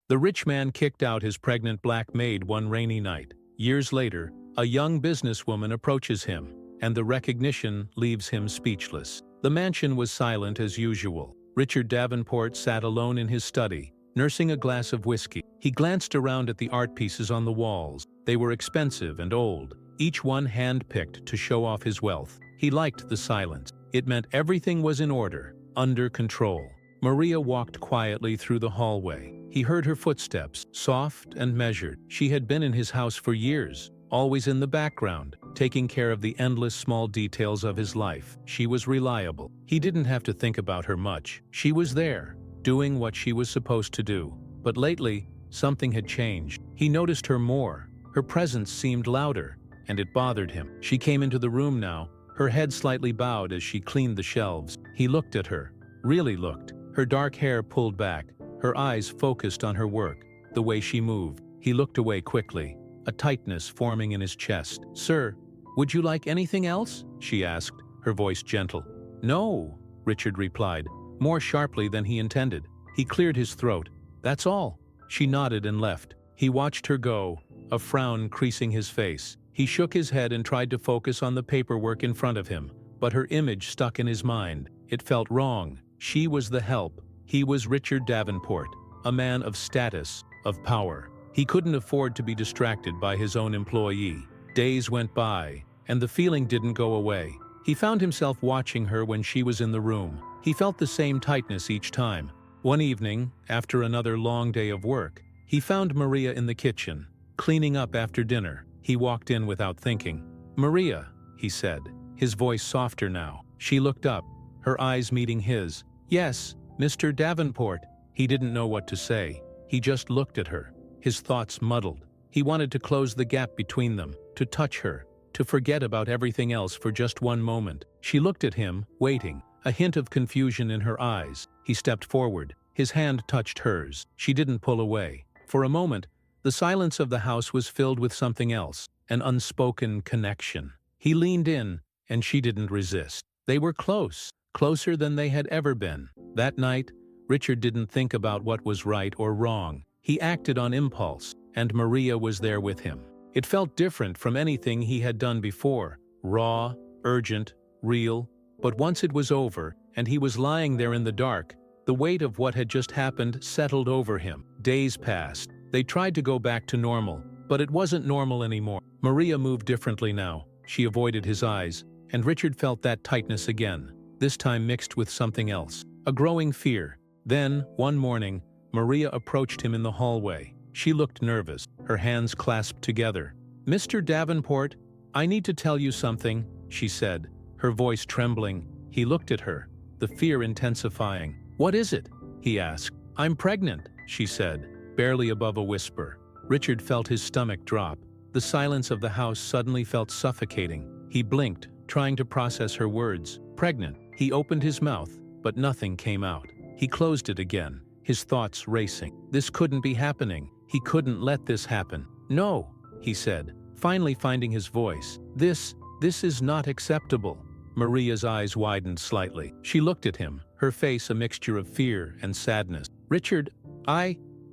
The rich man kicked out his pregnant black maid one rainy night. Years later, a young businesswoman approaches him, and the recognition leaves him speechless. The mansion was silent as usual. Richard Davenport sat alone in his study, nursing a glass of whiskey. He glanced around at the art pieces on the walls. They were expensive and old, each one hand-picked to show off his wealth. He liked the silence. It meant everything was in order, under control. Maria walked quietly through the hallway. He heard her footsteps, soft and measured. She had been in his house for years, always in the background, taking care of the endless small details of his life. She was reliable. He didn't have to think about her much. She was there, doing what she was supposed to do. But lately, something had changed. He noticed her more. Her presence seemed louder, and it bothered him. She came into the room now, her head slightly bowed as she cleaned the shelves. He looked at her, really looked. Her dark hair pulled back, her eyes focused on her work, the way she moved. He looked away quickly, a tightness forming in his chest. "Sir, would you like anything else?" she asked, her voice gentle. "No," Richard replied, more sharply than he intended. He cleared his throat. "That's all." She nodded and left. He watched her go, a frown creasing his face. He shook his head and tried to focus on the paperwork in front of him, but her image stuck in his mind. It felt wrong. She was the help. He was Richard Davenport, a man of status, of power. He couldn't afford to be distracted by his own employee. Days went by, and the feeling didn't go away. He found himself watching her when she was in the room. He felt the same tightness each time. One evening, after another long day of work, he found Maria in the kitchen, cleaning up after dinner. He walked in without thinking. "Maria," he said, his voice softer now. She looked up, her eyes meeting his. "Yes, Mr. Davenport." He didn't know what to say. He just looked at her, his thoughts muddled. He wanted to close the gap between them, to touch her, to forget about everything else for just one moment. She looked at him, waiting, a hint of confusion in her eyes. He stepped forward. His hand touched hers. She didn't pull away. For a moment, the silence of the house was filled with something else, an unspoken connection. He leaned in, and she didn't resist. They were close, closer than they had ever been. That night, Richard didn't think about what was right or wrong. He acted on impulse, and Maria was there with him. It felt different from anything he had done before, raw, urgent, real. But once it was over, and he was lying there in the dark, the weight of what had just happened settled over him. Days passed. They tried to go back to normal, but it wasn't normal anymore. Maria moved differently now. She avoided his eyes, and Richard felt that tightness again, this time mixed with something else, a growing fear. Then, one morning, Maria approached him in the hallway. She looked nervous, her hands clasped together. "Mr. Davenport, I need to tell you something," she said, her voice trembling. He looked at her, the fear intensifying. "What is it?" he asked. "I'm pregnant," she said, barely above a whisper. Richard felt his stomach drop. The silence of the house suddenly felt suffocating. He blinked, trying to process her words. "Pregnant." He opened his mouth, but nothing came out. He closed it again, his thoughts racing. This couldn't be happening. He couldn't let this happen. "No," he said, finally finding his voice. This is not acceptable." Maria's eyes widened slightly. She looked at him, her face a mixture of fear and sadness. "Richard,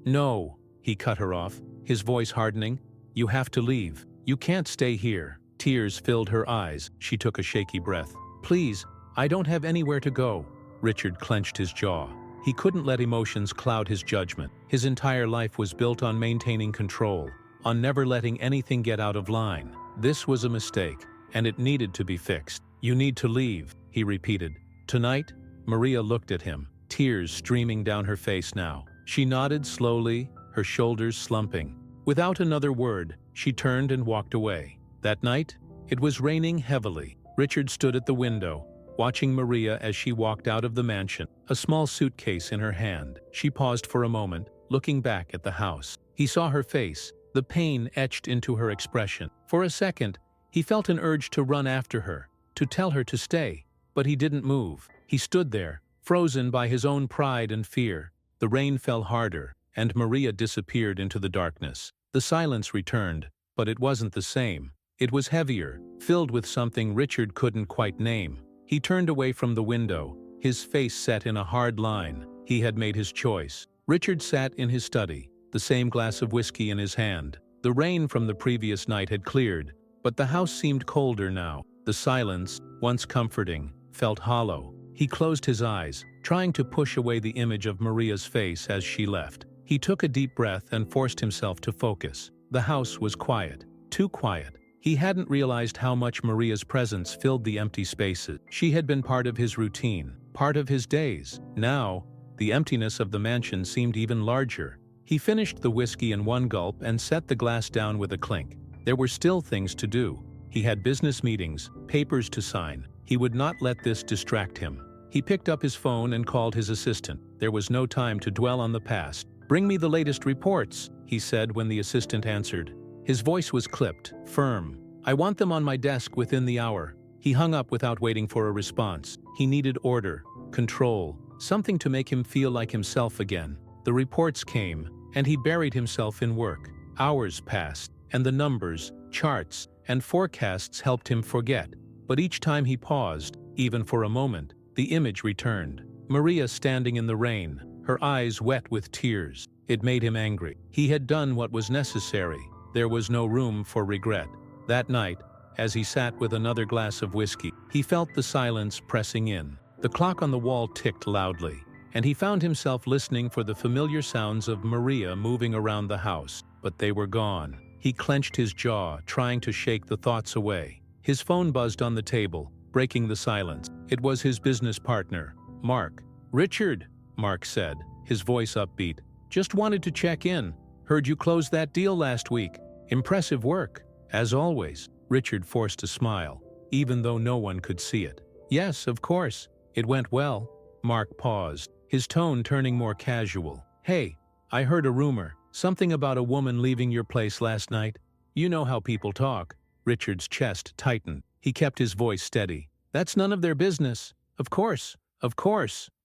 No," he cut her off, his voice hardening. "You have to leave. You can't stay here." Tears filled her eyes. She took a shaky breath. "Please, I don't have anywhere to go." Richard clenched his jaw. He couldn't let emotions cloud his judgment. His entire life was built on maintaining control, on never letting anything get out of line. This was a mistake, and it needed to be fixed. "You need to leave," he repeated. "Tonight?" Maria looked at him, tears streaming down her face now. She nodded slowly, her shoulders slumping. Without another word, she turned and walked away. That night, it was raining heavily. Richard stood at the window, watching Maria as she walked out of the mansion, a small suitcase in her hand. She paused for a moment, looking back at the house. He saw her face, the pain etched into her expression. For a second, he felt an urge to run after her, to tell her to stay, but he didn't move. He stood there, frozen by his own pride and fear. The rain fell harder, and Maria disappeared into the darkness. The silence returned, but it wasn't the same. It was heavier, filled with something Richard couldn't quite name. He turned away from the window, his face set in a hard line. He had made his choice. Richard sat in his study, the same glass of whiskey in his hand. The rain from the previous night had cleared, but the house seemed colder now. The silence, once comforting, felt hollow. He closed his eyes, trying to push away the image of Maria's face as she left. He took a deep breath and forced himself to focus. The house was quiet, too quiet. He hadn't realized how much Maria's presence filled the empty spaces. She had been part of his routine, part of his days. Now, the emptiness of the mansion seemed even larger. He finished the whiskey in one gulp and set the glass down with a clink. There were still things to do. He had business meetings, papers to sign. He would not let this distract him. He picked up his phone and called his assistant. There was no time to dwell on the past. "Bring me the latest reports," he said when the assistant answered. His voice was clipped, firm. "I want them on my desk within the hour." He hung up without waiting for a response. He needed order, control, something to make him feel like himself again. The reports came, and he buried himself in work. Hours passed, and the numbers, charts, and forecasts helped him forget. But each time he paused, even for a moment, the image returned. Maria standing in the rain, her eyes wet with tears. It made him angry. He had done what was necessary. There was no room for regret. That night, as he sat with another glass of whiskey, he felt the silence pressing in. The clock on the wall ticked loudly, and he found himself listening for the familiar sounds of Maria moving around the house, but they were gone. He clenched his jaw, trying to shake the thoughts away. His phone buzzed on the table, breaking the silence. It was his business partner, Mark. "Richard," Mark said, his voice upbeat. "Just wanted to check in. Heard you closed that deal last week. Impressive work." As always, Richard forced a smile, even though no one could see it. "Yes, of course. It went well." Mark paused, his tone turning more casual. "Hey, I heard a rumor. Something about a woman leaving your place last night. You know how people talk." Richard's chest tightened. He kept his voice steady. "That's none of their business." Of course,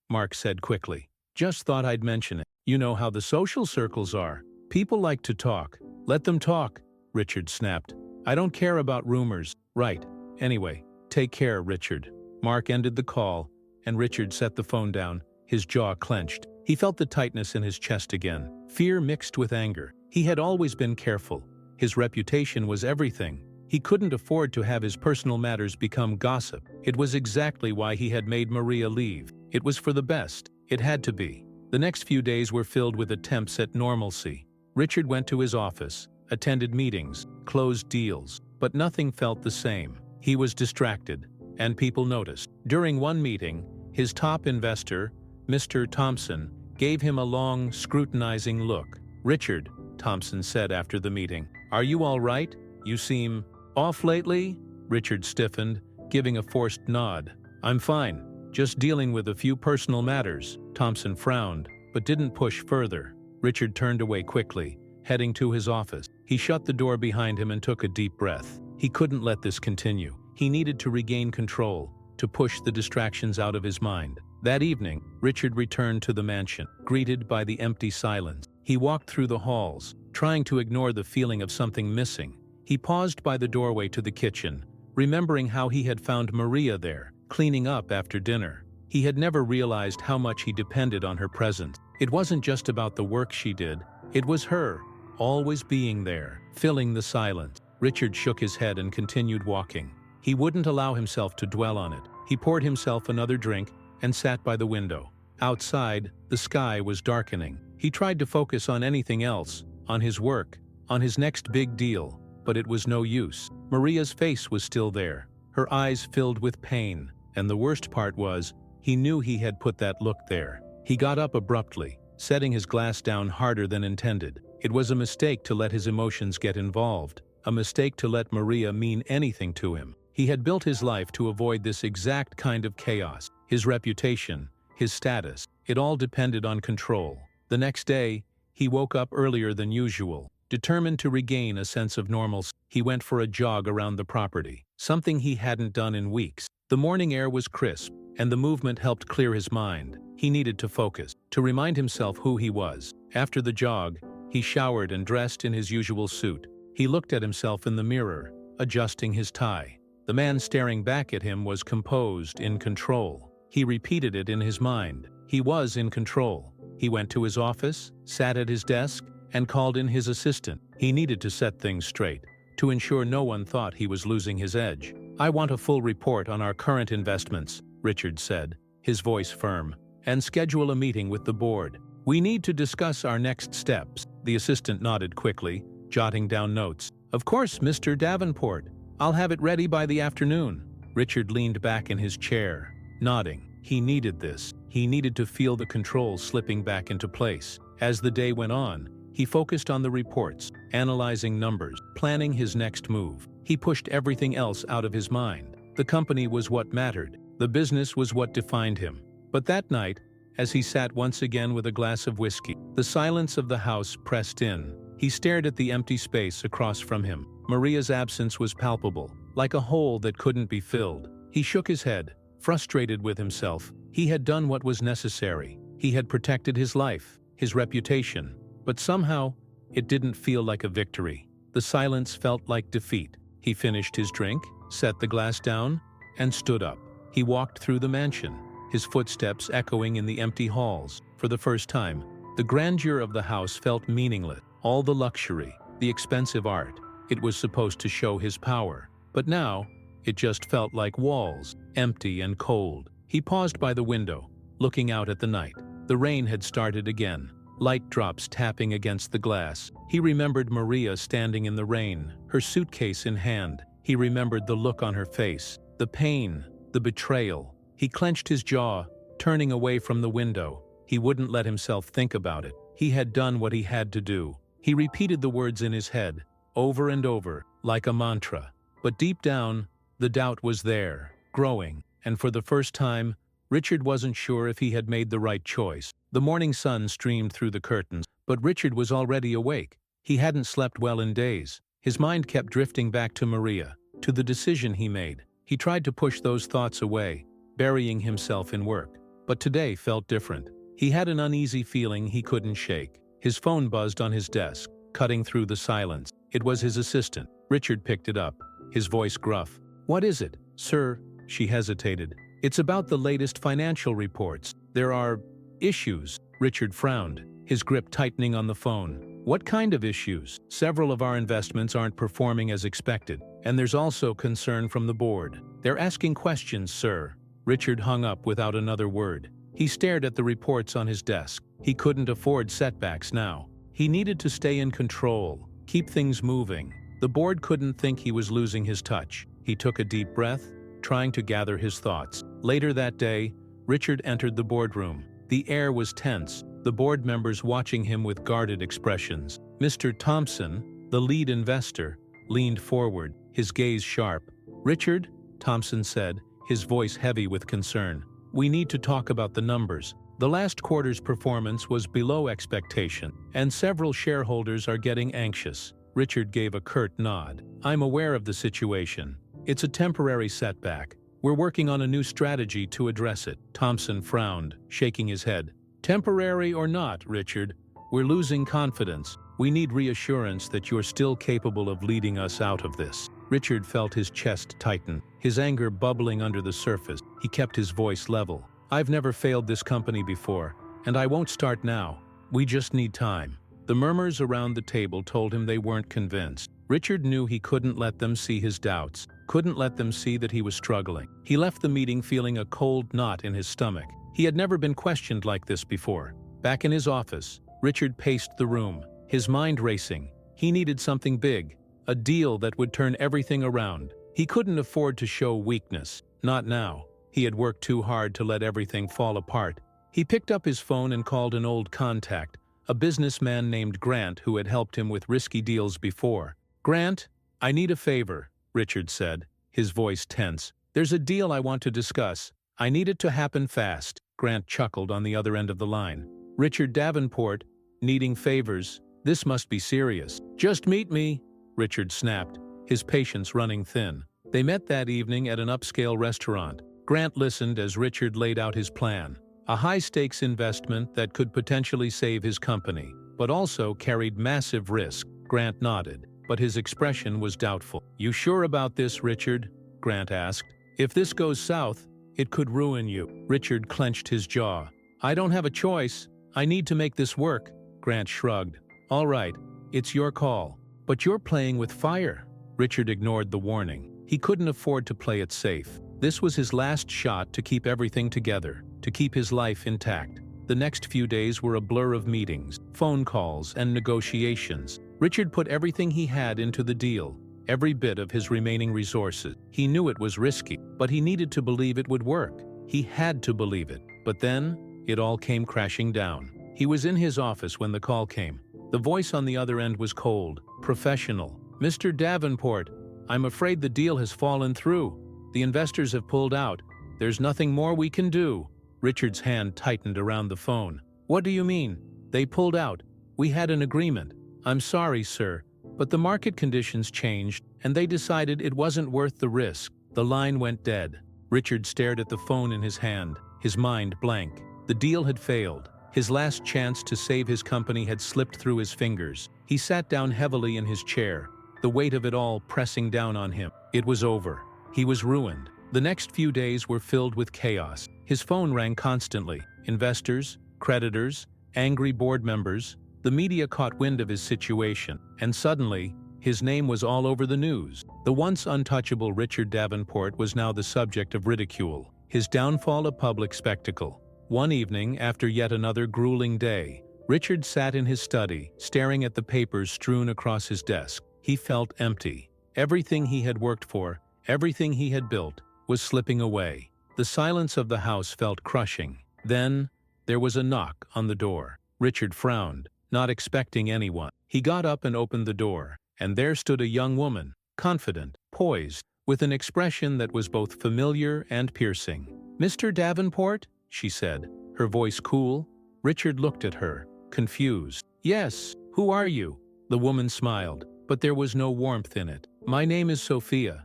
Mark said quickly. "Just thought I'd mention it. You know how the social circles are. People like to talk. Let them talk," Richard snapped. "I don't care about rumors." "Right. Anyway, take care, Richard." Mark ended the call, and Richard set the phone down, his jaw clenched. He felt the tightness in his chest again, fear mixed with anger. He had always been careful. His reputation was everything. He couldn't afford to have his personal matters become gossip. It was exactly why he had made Maria leave. It was for the best. It had to be. The next few days were filled with attempts at normalcy. Richard went to his office, attended meetings, closed deals, but nothing felt the same. He was distracted, and people noticed. During one meeting, his top investor, Mr. Thompson, gave him a long, scrutinizing look. "Richard," Thompson said after the meeting, "are you all right? You seem off lately?" Richard stiffened, giving a forced nod. "I'm fine. Just dealing with a few personal matters." Thompson frowned, but didn't push further. Richard turned away quickly, heading to his office. He shut the door behind him and took a deep breath. He couldn't let this continue. He needed to regain control, to push the distractions out of his mind. That evening, Richard returned to the mansion, greeted by the empty silence. He walked through the halls, trying to ignore the feeling of something missing. He paused by the doorway to the kitchen, remembering how he had found Maria there, cleaning up after dinner. He had never realized how much he depended on her presence. It wasn't just about the work she did. It was her, always being there, filling the silence. Richard shook his head and continued walking. He wouldn't allow himself to dwell on it. He poured himself another drink and sat by the window. Outside, the sky was darkening. He tried to focus on anything else, on his work, on his next big deal, but it was no use. Maria's face was still there, her eyes filled with pain, and the worst part was, he knew he had put that look there. He got up abruptly, setting his glass down harder than intended. It was a mistake to let his emotions get involved, a mistake to let Maria mean anything to him. He had built his life to avoid this exact kind of chaos. His reputation, his status, it all depended on control. The next day, he woke up earlier than usual. Determined to regain a sense of normalcy, he went for a jog around the property, something he hadn't done in weeks. The morning air was crisp, and the movement helped clear his mind. He needed to focus, to remind himself who he was. After the jog, he showered and dressed in his usual suit. He looked at himself in the mirror, adjusting his tie. The man staring back at him was composed, in control. He repeated it in his mind. He was in control. He went to his office, sat at his desk, and called in his assistant. He needed to set things straight, to ensure no one thought he was losing his edge. "I want a full report on our current investments," Richard said, his voice firm, "and schedule a meeting with the board. We need to discuss our next steps." The assistant nodded quickly, jotting down notes. "Of course, Mr. Davenport. I'll have it ready by the afternoon." Richard leaned back in his chair, nodding. He needed this. He needed to feel the controls slipping back into place. As the day went on, he focused on the reports, analyzing numbers, planning his next move. He pushed everything else out of his mind. The company was what mattered. The business was what defined him. But that night, as he sat once again with a glass of whiskey, the silence of the house pressed in. He stared at the empty space across from him. Maria's absence was palpable, like a hole that couldn't be filled. He shook his head, frustrated with himself. He had done what was necessary. He had protected his life, his reputation. But somehow, it didn't feel like a victory. The silence felt like defeat. He finished his drink, set the glass down, and stood up. He walked through the mansion, his footsteps echoing in the empty halls. For the first time, the grandeur of the house felt meaningless. All the luxury, the expensive art, it was supposed to show his power. But now, it just felt like walls, empty and cold. He paused by the window, looking out at the night. The rain had started again, light drops tapping against the glass. He remembered Maria standing in the rain, her suitcase in hand. He remembered the look on her face, the pain, the betrayal. He clenched his jaw, turning away from the window. He wouldn't let himself think about it. He had done what he had to do. He repeated the words in his head, over and over, like a mantra. But deep down, the doubt was there, growing, and for the first time, Richard wasn't sure if he had made the right choice. The morning sun streamed through the curtains, but Richard was already awake. He hadn't slept well in days. His mind kept drifting back to Maria, to the decision he made. He tried to push those thoughts away, burying himself in work. But today felt different. He had an uneasy feeling he couldn't shake. His phone buzzed on his desk, cutting through the silence. It was his assistant. Richard picked it up, his voice gruff. "What is it, sir?" She hesitated. "It's about the latest financial reports. There are issues." Richard frowned, his grip tightening on the phone. "What kind of issues?" "Several of our investments aren't performing as expected, and there's also concern from the board. They're asking questions, sir." Richard hung up without another word. He stared at the reports on his desk. He couldn't afford setbacks now. He needed to stay in control, keep things moving. The board couldn't think he was losing his touch. He took a deep breath, trying to gather his thoughts. Later that day, Richard entered the boardroom. The air was tense, the board members watching him with guarded expressions. Mr. Thompson, the lead investor, leaned forward, his gaze sharp. "Richard," Thompson said, his voice heavy with concern, "we need to talk about the numbers. The last quarter's performance was below expectation, and several shareholders are getting anxious." Richard gave a curt nod. "I'm aware of the situation. It's a temporary setback. We're working on a new strategy to address it." Thompson frowned, shaking his head. "Temporary or not, Richard, we're losing confidence. We need reassurance that you're still capable of leading us out of this." Richard felt his chest tighten, his anger bubbling under the surface. He kept his voice level. "I've never failed this company before, and I won't start now. We just need time." The murmurs around the table told him they weren't convinced. Richard knew he couldn't let them see his doubts, couldn't let them see that he was struggling. He left the meeting feeling a cold knot in his stomach. He had never been questioned like this before. Back in his office, Richard paced the room, his mind racing. He needed something big, a deal that would turn everything around. He couldn't afford to show weakness, not now. He had worked too hard to let everything fall apart. He picked up his phone and called an old contact, a businessman named Grant who had helped him with risky deals before. "Grant, I need a favor," Richard said, his voice tense. "There's a deal I want to discuss. I need it to happen fast." Grant chuckled on the other end of the line. "Richard Davenport, needing favors. This must be serious." "Just meet me," Richard snapped, his patience running thin. They met that evening at an upscale restaurant. Grant listened as Richard laid out his plan. A high-stakes investment that could potentially save his company, but also carried massive risk. Grant nodded, but his expression was doubtful. "You sure about this, Richard?" Grant asked. "If this goes south, it could ruin you." Richard clenched his jaw. "I don't have a choice. I need to make this work." Grant shrugged. All right, it's your call. But you're playing with fire. Richard ignored the warning. He couldn't afford to play it safe. This was his last shot to keep everything together, to keep his life intact. The next few days were a blur of meetings, phone calls, and negotiations. Richard put everything he had into the deal, every bit of his remaining resources. He knew it was risky, but he needed to believe it would work. He had to believe it. But then, it all came crashing down. He was in his office when the call came. The voice on the other end was cold, professional. "Mr. Davenport, I'm afraid the deal has fallen through. The investors have pulled out. There's nothing more we can do." Richard's hand tightened around the phone. "What do you mean? They pulled out. We had an agreement." "I'm sorry, sir, but the market conditions changed, and they decided it wasn't worth the risk." The line went dead. Richard stared at the phone in his hand, his mind blank. The deal had failed. His last chance to save his company had slipped through his fingers. He sat down heavily in his chair, the weight of it all pressing down on him. It was over. He was ruined. The next few days were filled with chaos. His phone rang constantly. Investors, creditors, angry board members. The media caught wind of his situation, and suddenly, his name was all over the news. The once untouchable Richard Davenport was now the subject of ridicule, his downfall a public spectacle. One evening, after yet another grueling day, Richard sat in his study, staring at the papers strewn across his desk. He felt empty. Everything he had worked for, everything he had built, was slipping away. The silence of the house felt crushing. Then, there was a knock on the door. Richard frowned, not expecting anyone. He got up and opened the door, and there stood a young woman, confident, poised, with an expression that was both familiar and piercing. "Mr. Davenport?" she said, her voice cool. Richard looked at her, confused. "Yes, who are you?" The woman smiled, but there was no warmth in it. "My name is Sophia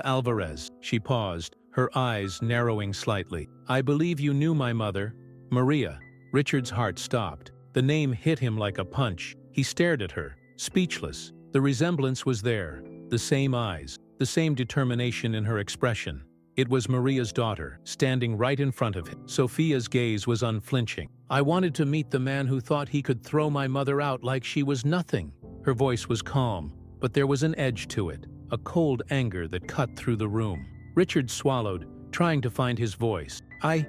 Alvarez." She paused, her eyes narrowing slightly. "I believe you knew my mother, Maria." Richard's heart stopped. The name hit him like a punch. He stared at her, speechless. The resemblance was there, the same eyes, the same determination in her expression. It was Maria's daughter, standing right in front of him. Sophia's gaze was unflinching. "I wanted to meet the man who thought he could throw my mother out like she was nothing." Her voice was calm, but there was an edge to it, a cold anger that cut through the room. Richard swallowed, trying to find his voice. I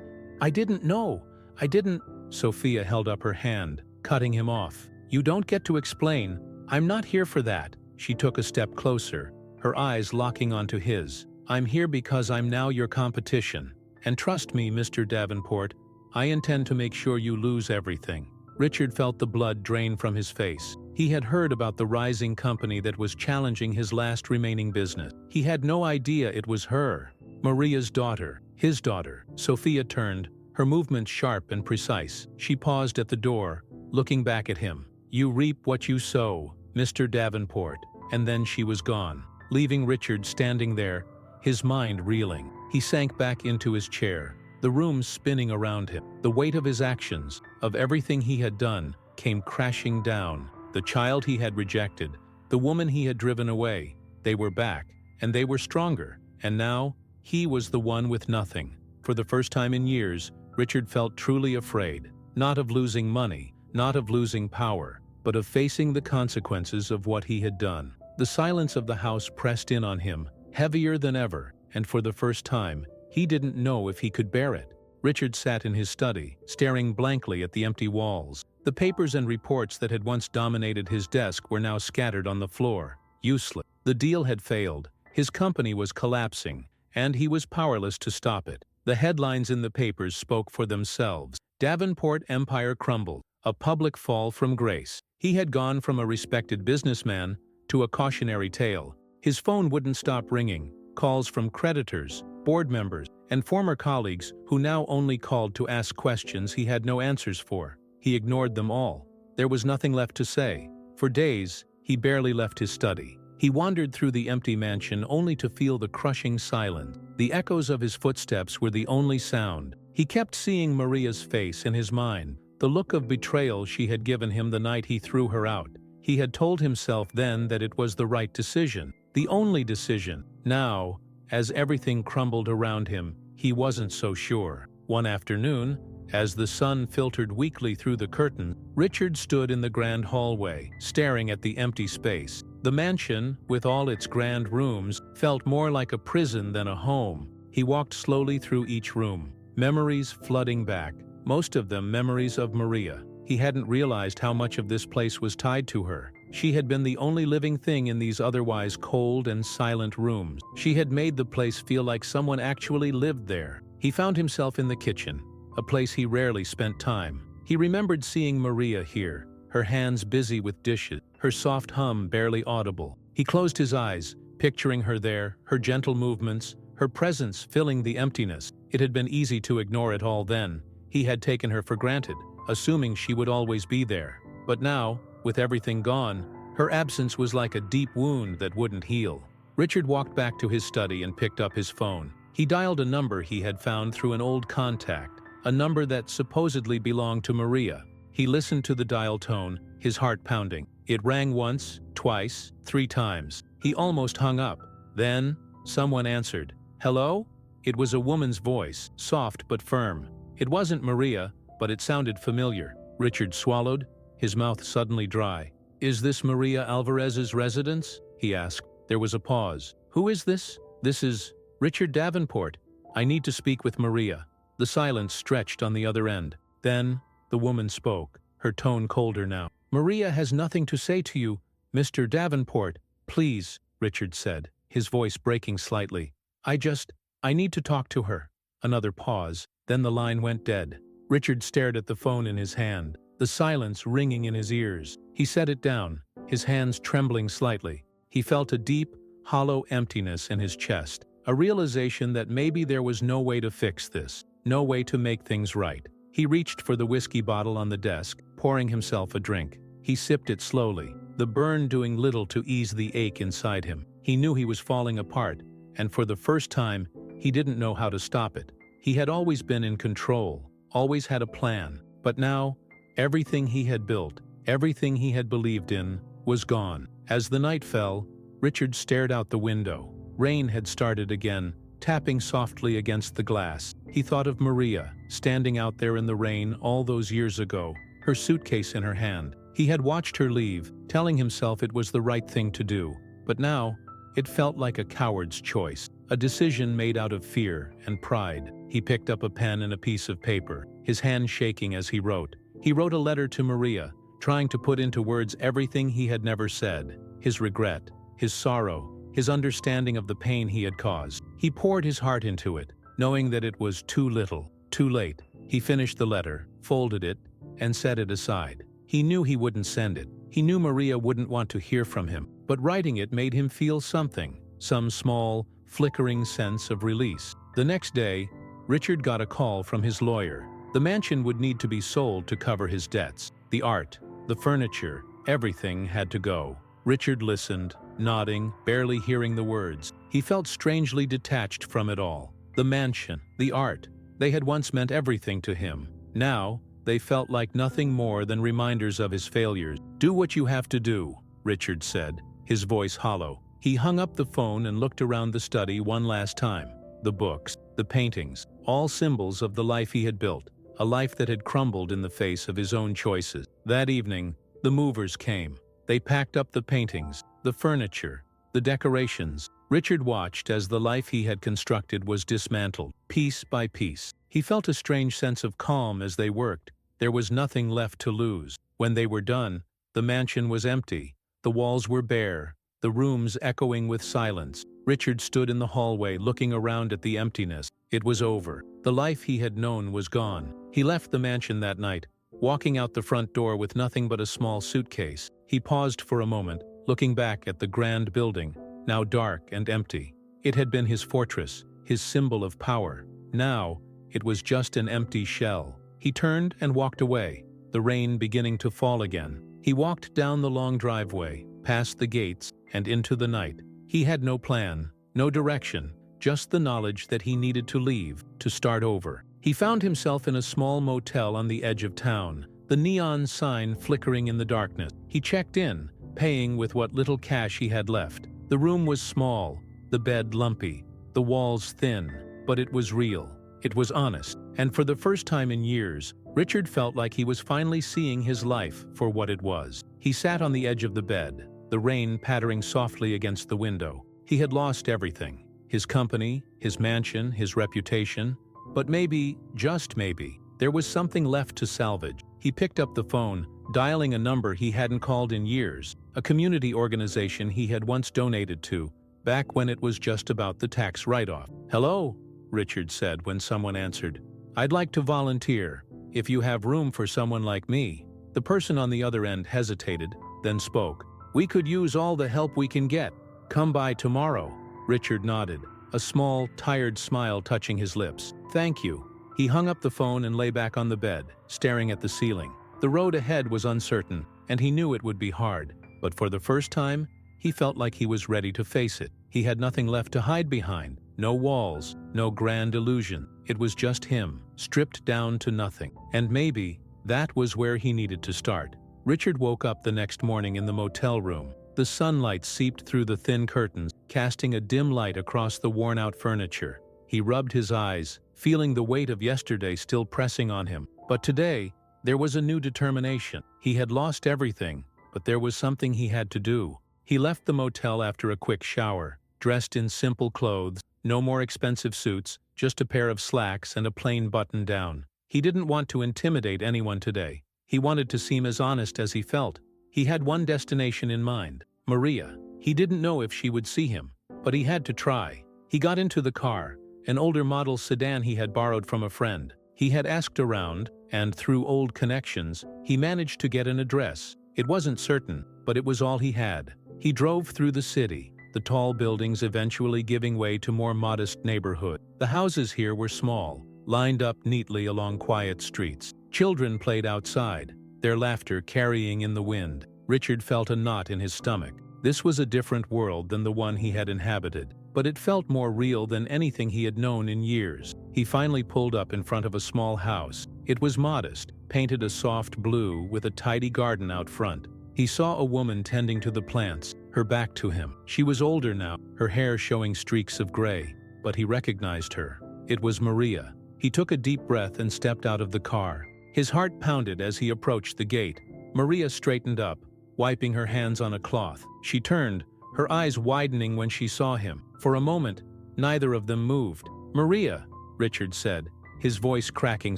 didn't know. I didn't." Sophia held up her hand, cutting him off. "You don't get to explain. I'm not here for that." She took a step closer, her eyes locking onto his. "I'm here because I'm now your competition. And trust me, Mr. Davenport, I intend to make sure you lose everything." Richard felt the blood drain from his face. He had heard about the rising company that was challenging his last remaining business. He had no idea it was her, Maria's daughter, his daughter. Sophia turned, her movements sharp and precise. She paused at the door, looking back at him. "You reap what you sow, Mr. Davenport." And then she was gone, leaving Richard standing there, his mind reeling. He sank back into his chair, the room spinning around him. The weight of his actions, of everything he had done, came crashing down. The child he had rejected, the woman he had driven away, they were back, and they were stronger. And now, he was the one with nothing. For the first time in years, Richard felt truly afraid, not of losing money, not of losing power, but of facing the consequences of what he had done. The silence of the house pressed in on him, heavier than ever, and for the first time, he didn't know if he could bear it. Richard sat in his study, staring blankly at the empty walls. The papers and reports that had once dominated his desk were now scattered on the floor, useless. The deal had failed, his company was collapsing, and he was powerless to stop it. The headlines in the papers spoke for themselves. Davenport empire crumbled, a public fall from grace. He had gone from a respected businessman to a cautionary tale. His phone wouldn't stop ringing. Calls from creditors, board members, and former colleagues who now only called to ask questions he had no answers for. He ignored them all. There was nothing left to say. For days, he barely left his study. He wandered through the empty mansion only to feel the crushing silence. The echoes of his footsteps were the only sound. He kept seeing Maria's face in his mind, the look of betrayal she had given him the night he threw her out. He had told himself then that it was the right decision, the only decision. Now, as everything crumbled around him, he wasn't so sure. One afternoon, As the sun filtered weakly through the curtain, Richard stood in the grand hallway, staring at the empty space. The mansion, with all its grand rooms, felt more like a prison than a home. He walked slowly through each room, memories flooding back, most of them memories of Maria. He hadn't realized how much of this place was tied to her. She had been the only living thing in these otherwise cold and silent rooms. She had made the place feel like someone actually lived there. He found himself in the kitchen, a place he rarely spent time. He remembered seeing Maria here, her hands busy with dishes, her soft hum barely audible. He closed his eyes, picturing her there, her gentle movements, her presence filling the emptiness. It had been easy to ignore it all then. He had taken her for granted, assuming she would always be there. But now, with everything gone, her absence was like a deep wound that wouldn't heal. Richard walked back to his study and picked up his phone. He dialed a number he had found through an old contact, a number that supposedly belonged to Maria. He listened to the dial tone, his heart pounding. It rang once, twice, 3 times. He almost hung up. Then, someone answered. "Hello?" It was a woman's voice, soft but firm. It wasn't Maria, but it sounded familiar. Richard swallowed, his mouth suddenly dry. "Is this Maria Alvarez's residence?" he asked. There was a pause. "Who is this?" "This is Richard Davenport. I need to speak with Maria." The silence stretched on the other end. Then, the woman spoke, her tone colder now. "Maria has nothing to say to you, Mr. Davenport. Please," Richard said, his voice breaking slightly. I need to talk to her." Another pause, then the line went dead. Richard stared at the phone in his hand, the silence ringing in his ears. He set it down, his hands trembling slightly. He felt a deep, hollow emptiness in his chest, a realization that maybe there was no way to fix this, no way to make things right. He reached for the whiskey bottle on the desk, pouring himself a drink. He sipped it slowly, the burn doing little to ease the ache inside him. He knew he was falling apart, and for the first time, he didn't know how to stop it. He had always been in control, always had a plan, but now, everything he had built, everything he had believed in, was gone. As the night fell, Richard stared out the window. Rain had started again, tapping softly against the glass. He thought of Maria, standing out there in the rain all those years ago, her suitcase in her hand. He had watched her leave, telling himself it was the right thing to do. But now, it felt like a coward's choice, a decision made out of fear and pride. He picked up a pen and a piece of paper, his hand shaking as he wrote. He wrote a letter to Maria, trying to put into words everything he had never said, his regret, his sorrow, his understanding of the pain he had caused. He poured his heart into it, knowing that it was too little, too late. He finished the letter, folded it, and set it aside. He knew he wouldn't send it. He knew Maria wouldn't want to hear from him, but writing it made him feel something, some small, flickering sense of release. The next day, Richard got a call from his lawyer. The mansion would need to be sold to cover his debts. The art, the furniture, everything had to go. Richard listened, nodding, barely hearing the words. He felt strangely detached from it all. The mansion, the art, they had once meant everything to him. Now, they felt like nothing more than reminders of his failures. "Do what you have to do," Richard said, his voice hollow. He hung up the phone and looked around the study one last time. The books, the paintings, all symbols of the life he had built, a life that had crumbled in the face of his own choices. That evening, the movers came. They packed up the paintings, the furniture, the decorations. Richard watched as the life he had constructed was dismantled, piece by piece. He felt a strange sense of calm as they worked. There was nothing left to lose. When they were done, the mansion was empty. The walls were bare, the rooms echoing with silence. Richard stood in the hallway looking around at the emptiness. It was over. The life he had known was gone. He left the mansion that night, walking out the front door with nothing but a small suitcase. He paused for a moment, looking back at the grand building, now dark and empty. It had been his fortress, his symbol of power. Now, it was just an empty shell. He turned and walked away, the rain beginning to fall again. He walked down the long driveway, past the gates, and into the night. He had no plan, no direction, just the knowledge that he needed to leave, to start over. He found himself in a small motel on the edge of town, the neon sign flickering in the darkness. He checked in, paying with what little cash he had left. The room was small, the bed lumpy, the walls thin, but it was real. It was honest, and for the first time in years, Richard felt like he was finally seeing his life for what it was. He sat on the edge of the bed, the rain pattering softly against the window. He had lost everything: his company, his mansion, his reputation. But maybe, just maybe, there was something left to salvage. He picked up the phone, dialing a number he hadn't called in years, a community organization he had once donated to, back when it was just about the tax write-off. "Hello," Richard said when someone answered. "I'd like to volunteer, if you have room for someone like me." The person on the other end hesitated, then spoke. "We could use all the help we can get. Come by tomorrow." Richard nodded, a small, tired smile touching his lips. "Thank you." He hung up the phone and lay back on the bed, staring at the ceiling. The road ahead was uncertain, and he knew it would be hard. But for the first time, he felt like he was ready to face it. He had nothing left to hide behind. No walls, no grand illusion. It was just him, stripped down to nothing. And maybe that was where he needed to start. Richard woke up the next morning in the motel room. The sunlight seeped through the thin curtains, casting a dim light across the worn-out furniture. He rubbed his eyes, feeling the weight of yesterday still pressing on him. But today, there was a new determination. He had lost everything, but there was something he had to do. He left the motel after a quick shower, dressed in simple clothes, no more expensive suits, just a pair of slacks and a plain button-down. He didn't want to intimidate anyone today. He wanted to seem as honest as he felt. He had one destination in mind: Maria. He didn't know if she would see him, but he had to try. He got into the car, an older model sedan he had borrowed from a friend. He had asked around, and through old connections, he managed to get an address. It wasn't certain, but it was all he had. He drove through the city, the tall buildings eventually giving way to more modest neighborhood. The houses here were small, lined up neatly along quiet streets. Children played outside, their laughter carrying in the wind. Richard felt a knot in his stomach. This was a different world than the one he had inhabited, but it felt more real than anything he had known in years. He finally pulled up in front of a small house. It was modest, painted a soft blue with a tidy garden out front. He saw a woman tending to the plants, her back to him. She was older now, her hair showing streaks of gray, but he recognized her. It was Maria. He took a deep breath and stepped out of the car. His heart pounded as he approached the gate. Maria straightened up, wiping her hands on a cloth. She turned, her eyes widening when she saw him. For a moment, neither of them moved. "Maria," Richard said, his voice cracking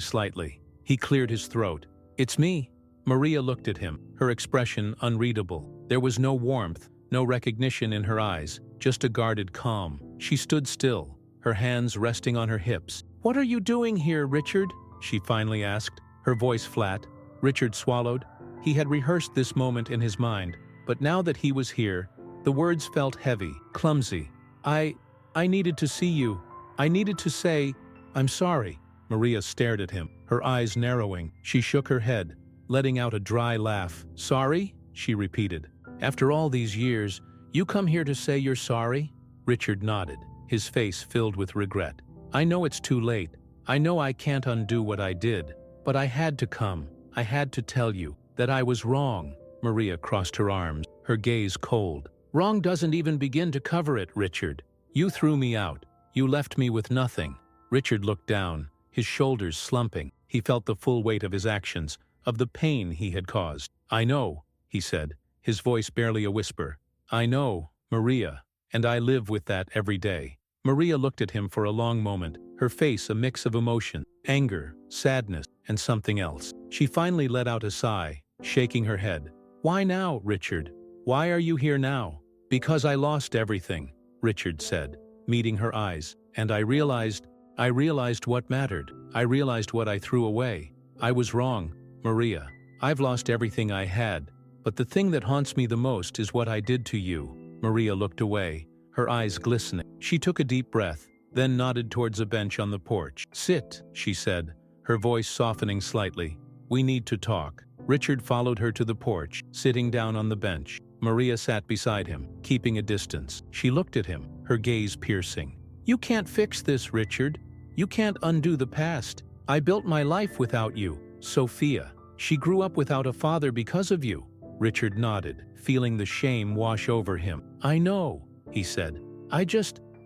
slightly. He cleared his throat. "It's me." Maria looked at him, her expression unreadable. There was no warmth, no recognition in her eyes, just a guarded calm. She stood still, her hands resting on her hips. "What are you doing here, Richard?" she finally asked, her voice flat. Richard swallowed. He had rehearsed this moment in his mind, but now that he was here, the words felt heavy, clumsy. I needed to see you. I needed to say, I'm sorry." Maria stared at him, her eyes narrowing. She shook her head, letting out a dry laugh. "Sorry?" she repeated. "After all these years, you come here to say you're sorry?" Richard nodded, his face filled with regret. "I know it's too late. I know I can't undo what I did. But I had to come. I had to tell you that I was wrong." Maria crossed her arms, her gaze cold. "Wrong doesn't even begin to cover it, Richard. You threw me out. You left me with nothing." Richard looked down, his shoulders slumping. He felt the full weight of his actions, of the pain he had caused. "I know," he said, his voice barely a whisper. "I know, Maria, and I live with that every day." Maria looked at him for a long moment, her face a mix of emotion, anger, sadness, and something else. She finally let out a sigh, shaking her head. "Why now, Richard? Why are you here now?" "Because I lost everything," Richard said, meeting her eyes. "And I realized what mattered. I realized what I threw away. I was wrong, Maria. I've lost everything I had. But the thing that haunts me the most is what I did to you." Maria looked away, her eyes glistening. She took a deep breath, then nodded towards a bench on the porch. "Sit," she said, her voice softening slightly. "We need to talk." Richard followed her to the porch, sitting down on the bench. Maria sat beside him, keeping a distance. She looked at him, her gaze piercing. "You can't fix this, Richard. You can't undo the past. I built my life without you. Sophia. She grew up without a father because of you." Richard nodded, feeling the shame wash over him. "I know," he said.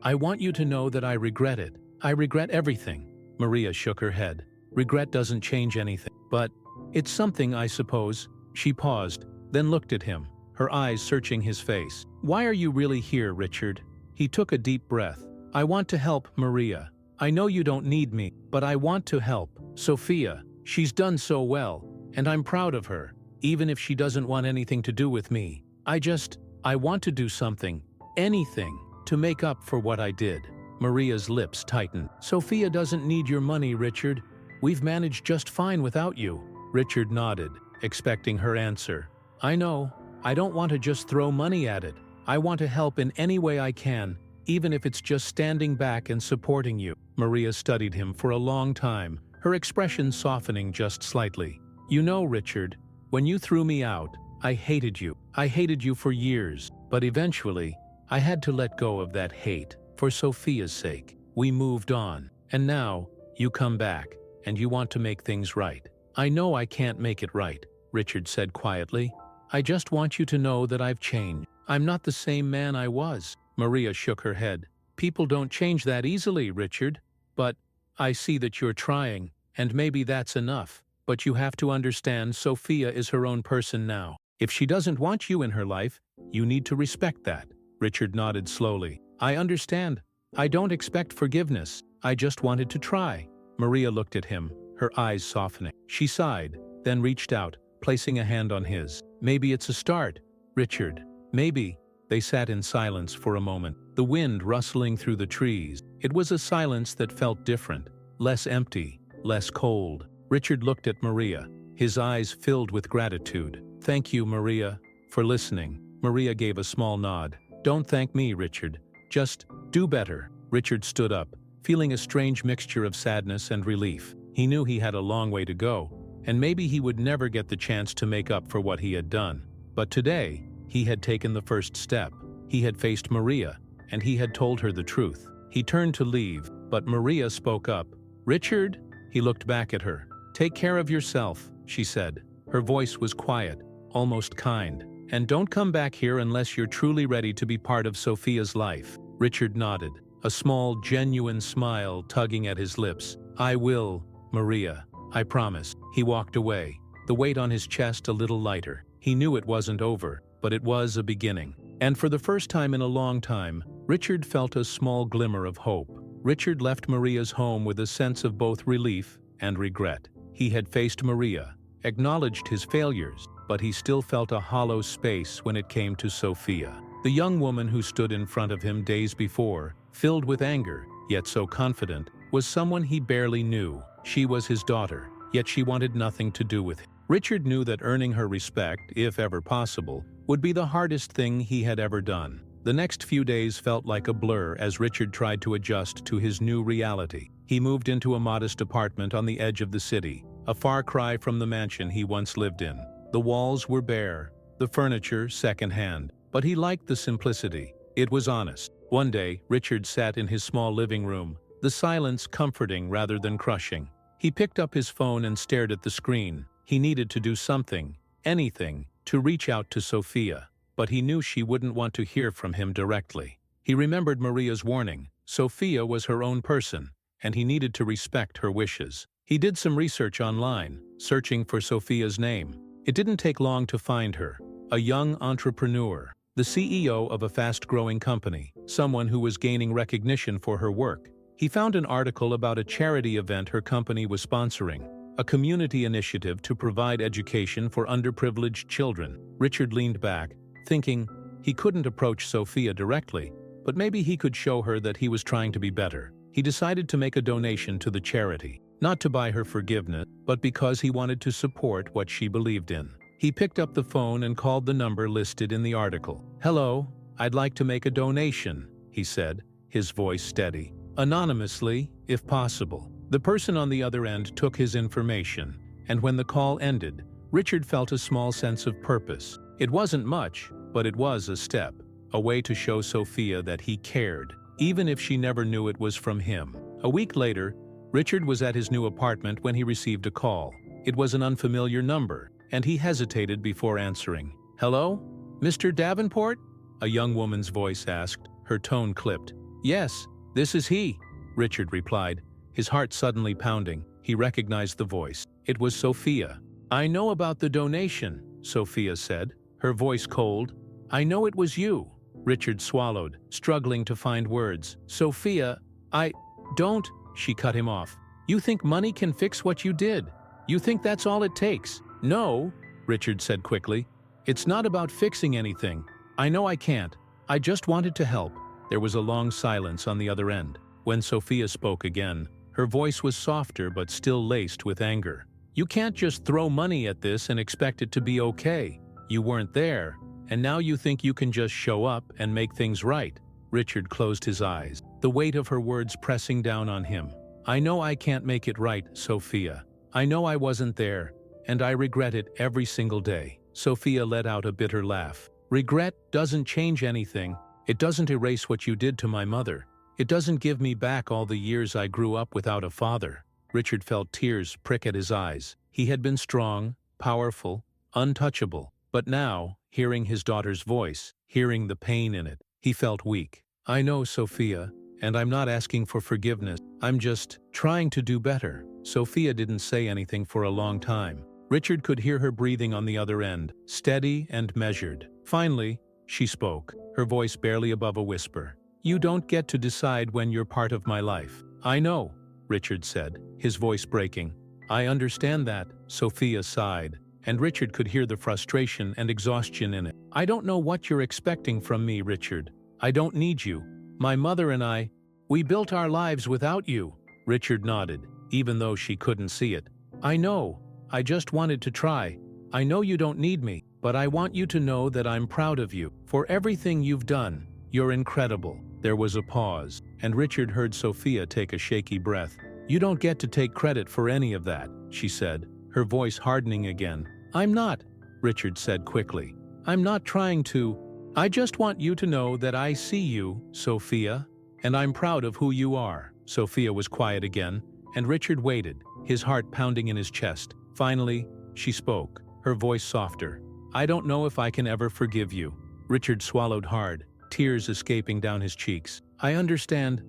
I want you to know that I regret it. I regret everything. Maria shook her head. Regret doesn't change anything. But it's something, I suppose. She paused, then looked at him, her eyes searching his face. Why are you really here, Richard? He took a deep breath. I want to help, Maria. I know you don't need me, but I want to help. Sophia, she's done so well, and I'm proud of her, even if she doesn't want anything to do with me. I want to do something, anything, to make up for what I did. Maria's lips tightened. Sophia doesn't need your money, Richard. We've managed just fine without you. Richard nodded, expecting her answer. I know. I don't want to just throw money at it. I want to help in any way I can, even if it's just standing back and supporting you. Maria studied him for a long time, her expression softening just slightly. You know, Richard, when you threw me out, I hated you. I hated you for years, but eventually, I had to let go of that hate. For Sophia's sake, we moved on. And now, you come back, and you want to make things right. I know I can't make it right, Richard said quietly. I just want you to know that I've changed. I'm not the same man I was. Maria shook her head. People don't change that easily, Richard. But I see that you're trying, and maybe that's enough. But you have to understand Sophia is her own person now. If she doesn't want you in her life, you need to respect that. Richard nodded slowly. I understand. I don't expect forgiveness. I just wanted to try. Maria looked at him, her eyes softening. She sighed, then reached out, placing a hand on his. Maybe it's a start, Richard. Maybe. They sat in silence for a moment, the wind rustling through the trees. It was a silence that felt different, less empty, less cold. Richard looked at Maria, his eyes filled with gratitude. Thank you, Maria, for listening. Maria gave a small nod. Don't thank me, Richard. Just do better. Richard stood up, feeling a strange mixture of sadness and relief. He knew he had a long way to go, and maybe he would never get the chance to make up for what he had done. But today, he had taken the first step. He had faced Maria, and he had told her the truth. He turned to leave, but Maria spoke up. Richard? He looked back at her. Take care of yourself, she said. Her voice was quiet, almost kind. And don't come back here unless you're truly ready to be part of Sophia's life. Richard nodded, a small, genuine smile tugging at his lips. I will, Maria. I promise. He walked away, the weight on his chest a little lighter. He knew it wasn't over, but it was a beginning. And for the first time in a long time, Richard felt a small glimmer of hope. Richard left Maria's home with a sense of both relief and regret. He had faced Maria, acknowledged his failures, but he still felt a hollow space when it came to Sophia. The young woman who stood in front of him days before, filled with anger, yet so confident, was someone he barely knew. She was his daughter, yet she wanted nothing to do with him. Richard knew that earning her respect, if ever possible, would be the hardest thing he had ever done. The next few days felt like a blur as Richard tried to adjust to his new reality. He moved into a modest apartment on the edge of the city, a far cry from the mansion he once lived in. The walls were bare, the furniture second-hand, but he liked the simplicity. It was honest. One day, Richard sat in his small living room, the silence comforting rather than crushing. He picked up his phone and stared at the screen. He needed to do something, anything, to reach out to Sophia, but he knew she wouldn't want to hear from him directly. He remembered Maria's warning. Sophia was her own person, and he needed to respect her wishes. He did some research online, searching for Sophia's name. It didn't take long to find her. A young entrepreneur, the CEO of a fast-growing company, someone who was gaining recognition for her work. He found an article about a charity event her company was sponsoring, a community initiative to provide education for underprivileged children. Richard leaned back, thinking he couldn't approach Sophia directly, but maybe he could show her that he was trying to be better. He decided to make a donation to the charity, not to buy her forgiveness, but because he wanted to support what she believed in. He picked up the phone and called the number listed in the article. Hello, I'd like to make a donation, he said, his voice steady. Anonymously, if possible. The person on the other end took his information, and when the call ended, Richard felt a small sense of purpose. It wasn't much, but it was a step, a way to show Sophia that he cared, even if she never knew it was from him. A week later, Richard was at his new apartment when he received a call. It was an unfamiliar number, and he hesitated before answering. Hello? Mr. Davenport? A young woman's voice asked, her tone clipped. Yes, this is he, Richard replied, his heart suddenly pounding. He recognized the voice. It was Sophia. "I know about the donation," Sophia said, her voice cold. "I know it was you." Richard swallowed, struggling to find words. "Sophia, I don't," she cut him off. "You think money can fix what you did? You think that's all it takes?" "No," Richard said quickly. "It's not about fixing anything. I know I can't. I just wanted to help." There was a long silence on the other end. When Sophia spoke again, her voice was softer but still laced with anger. "You can't just throw money at this and expect it to be okay. You weren't there, and now you think you can just show up and make things right." Richard closed his eyes, the weight of her words pressing down on him. "I know I can't make it right, Sophia. I know I wasn't there, and I regret it every single day." Sophia let out a bitter laugh. "Regret doesn't change anything. It doesn't erase what you did to my mother. It doesn't give me back all the years I grew up without a father." Richard felt tears prick at his eyes. He had been strong, powerful, untouchable. But now, hearing his daughter's voice, hearing the pain in it, he felt weak. "I know, Sophia, and I'm not asking for forgiveness. I'm just trying to do better." Sophia didn't say anything for a long time. Richard could hear her breathing on the other end, steady and measured. Finally, she spoke, her voice barely above a whisper. "You don't get to decide when you're part of my life." "I know," Richard said, his voice breaking. "I understand that," Sophia sighed, and Richard could hear the frustration and exhaustion in it. "I don't know what you're expecting from me, Richard. I don't need you. My mother and we built our lives without you." Richard nodded, even though she couldn't see it. "I know. I just wanted to try. I know you don't need me, but I want you to know that I'm proud of you. For everything you've done, you're incredible." There was a pause, and Richard heard Sophia take a shaky breath. "You don't get to take credit for any of that," she said, her voice hardening again. "I'm not," Richard said quickly. "I'm not trying to. I just want you to know that I see you, Sophia, and I'm proud of who you are." Sophia was quiet again, and Richard waited, his heart pounding in his chest. Finally, she spoke, her voice softer. "I don't know if I can ever forgive you." Richard swallowed hard, tears escaping down his cheeks. "I understand.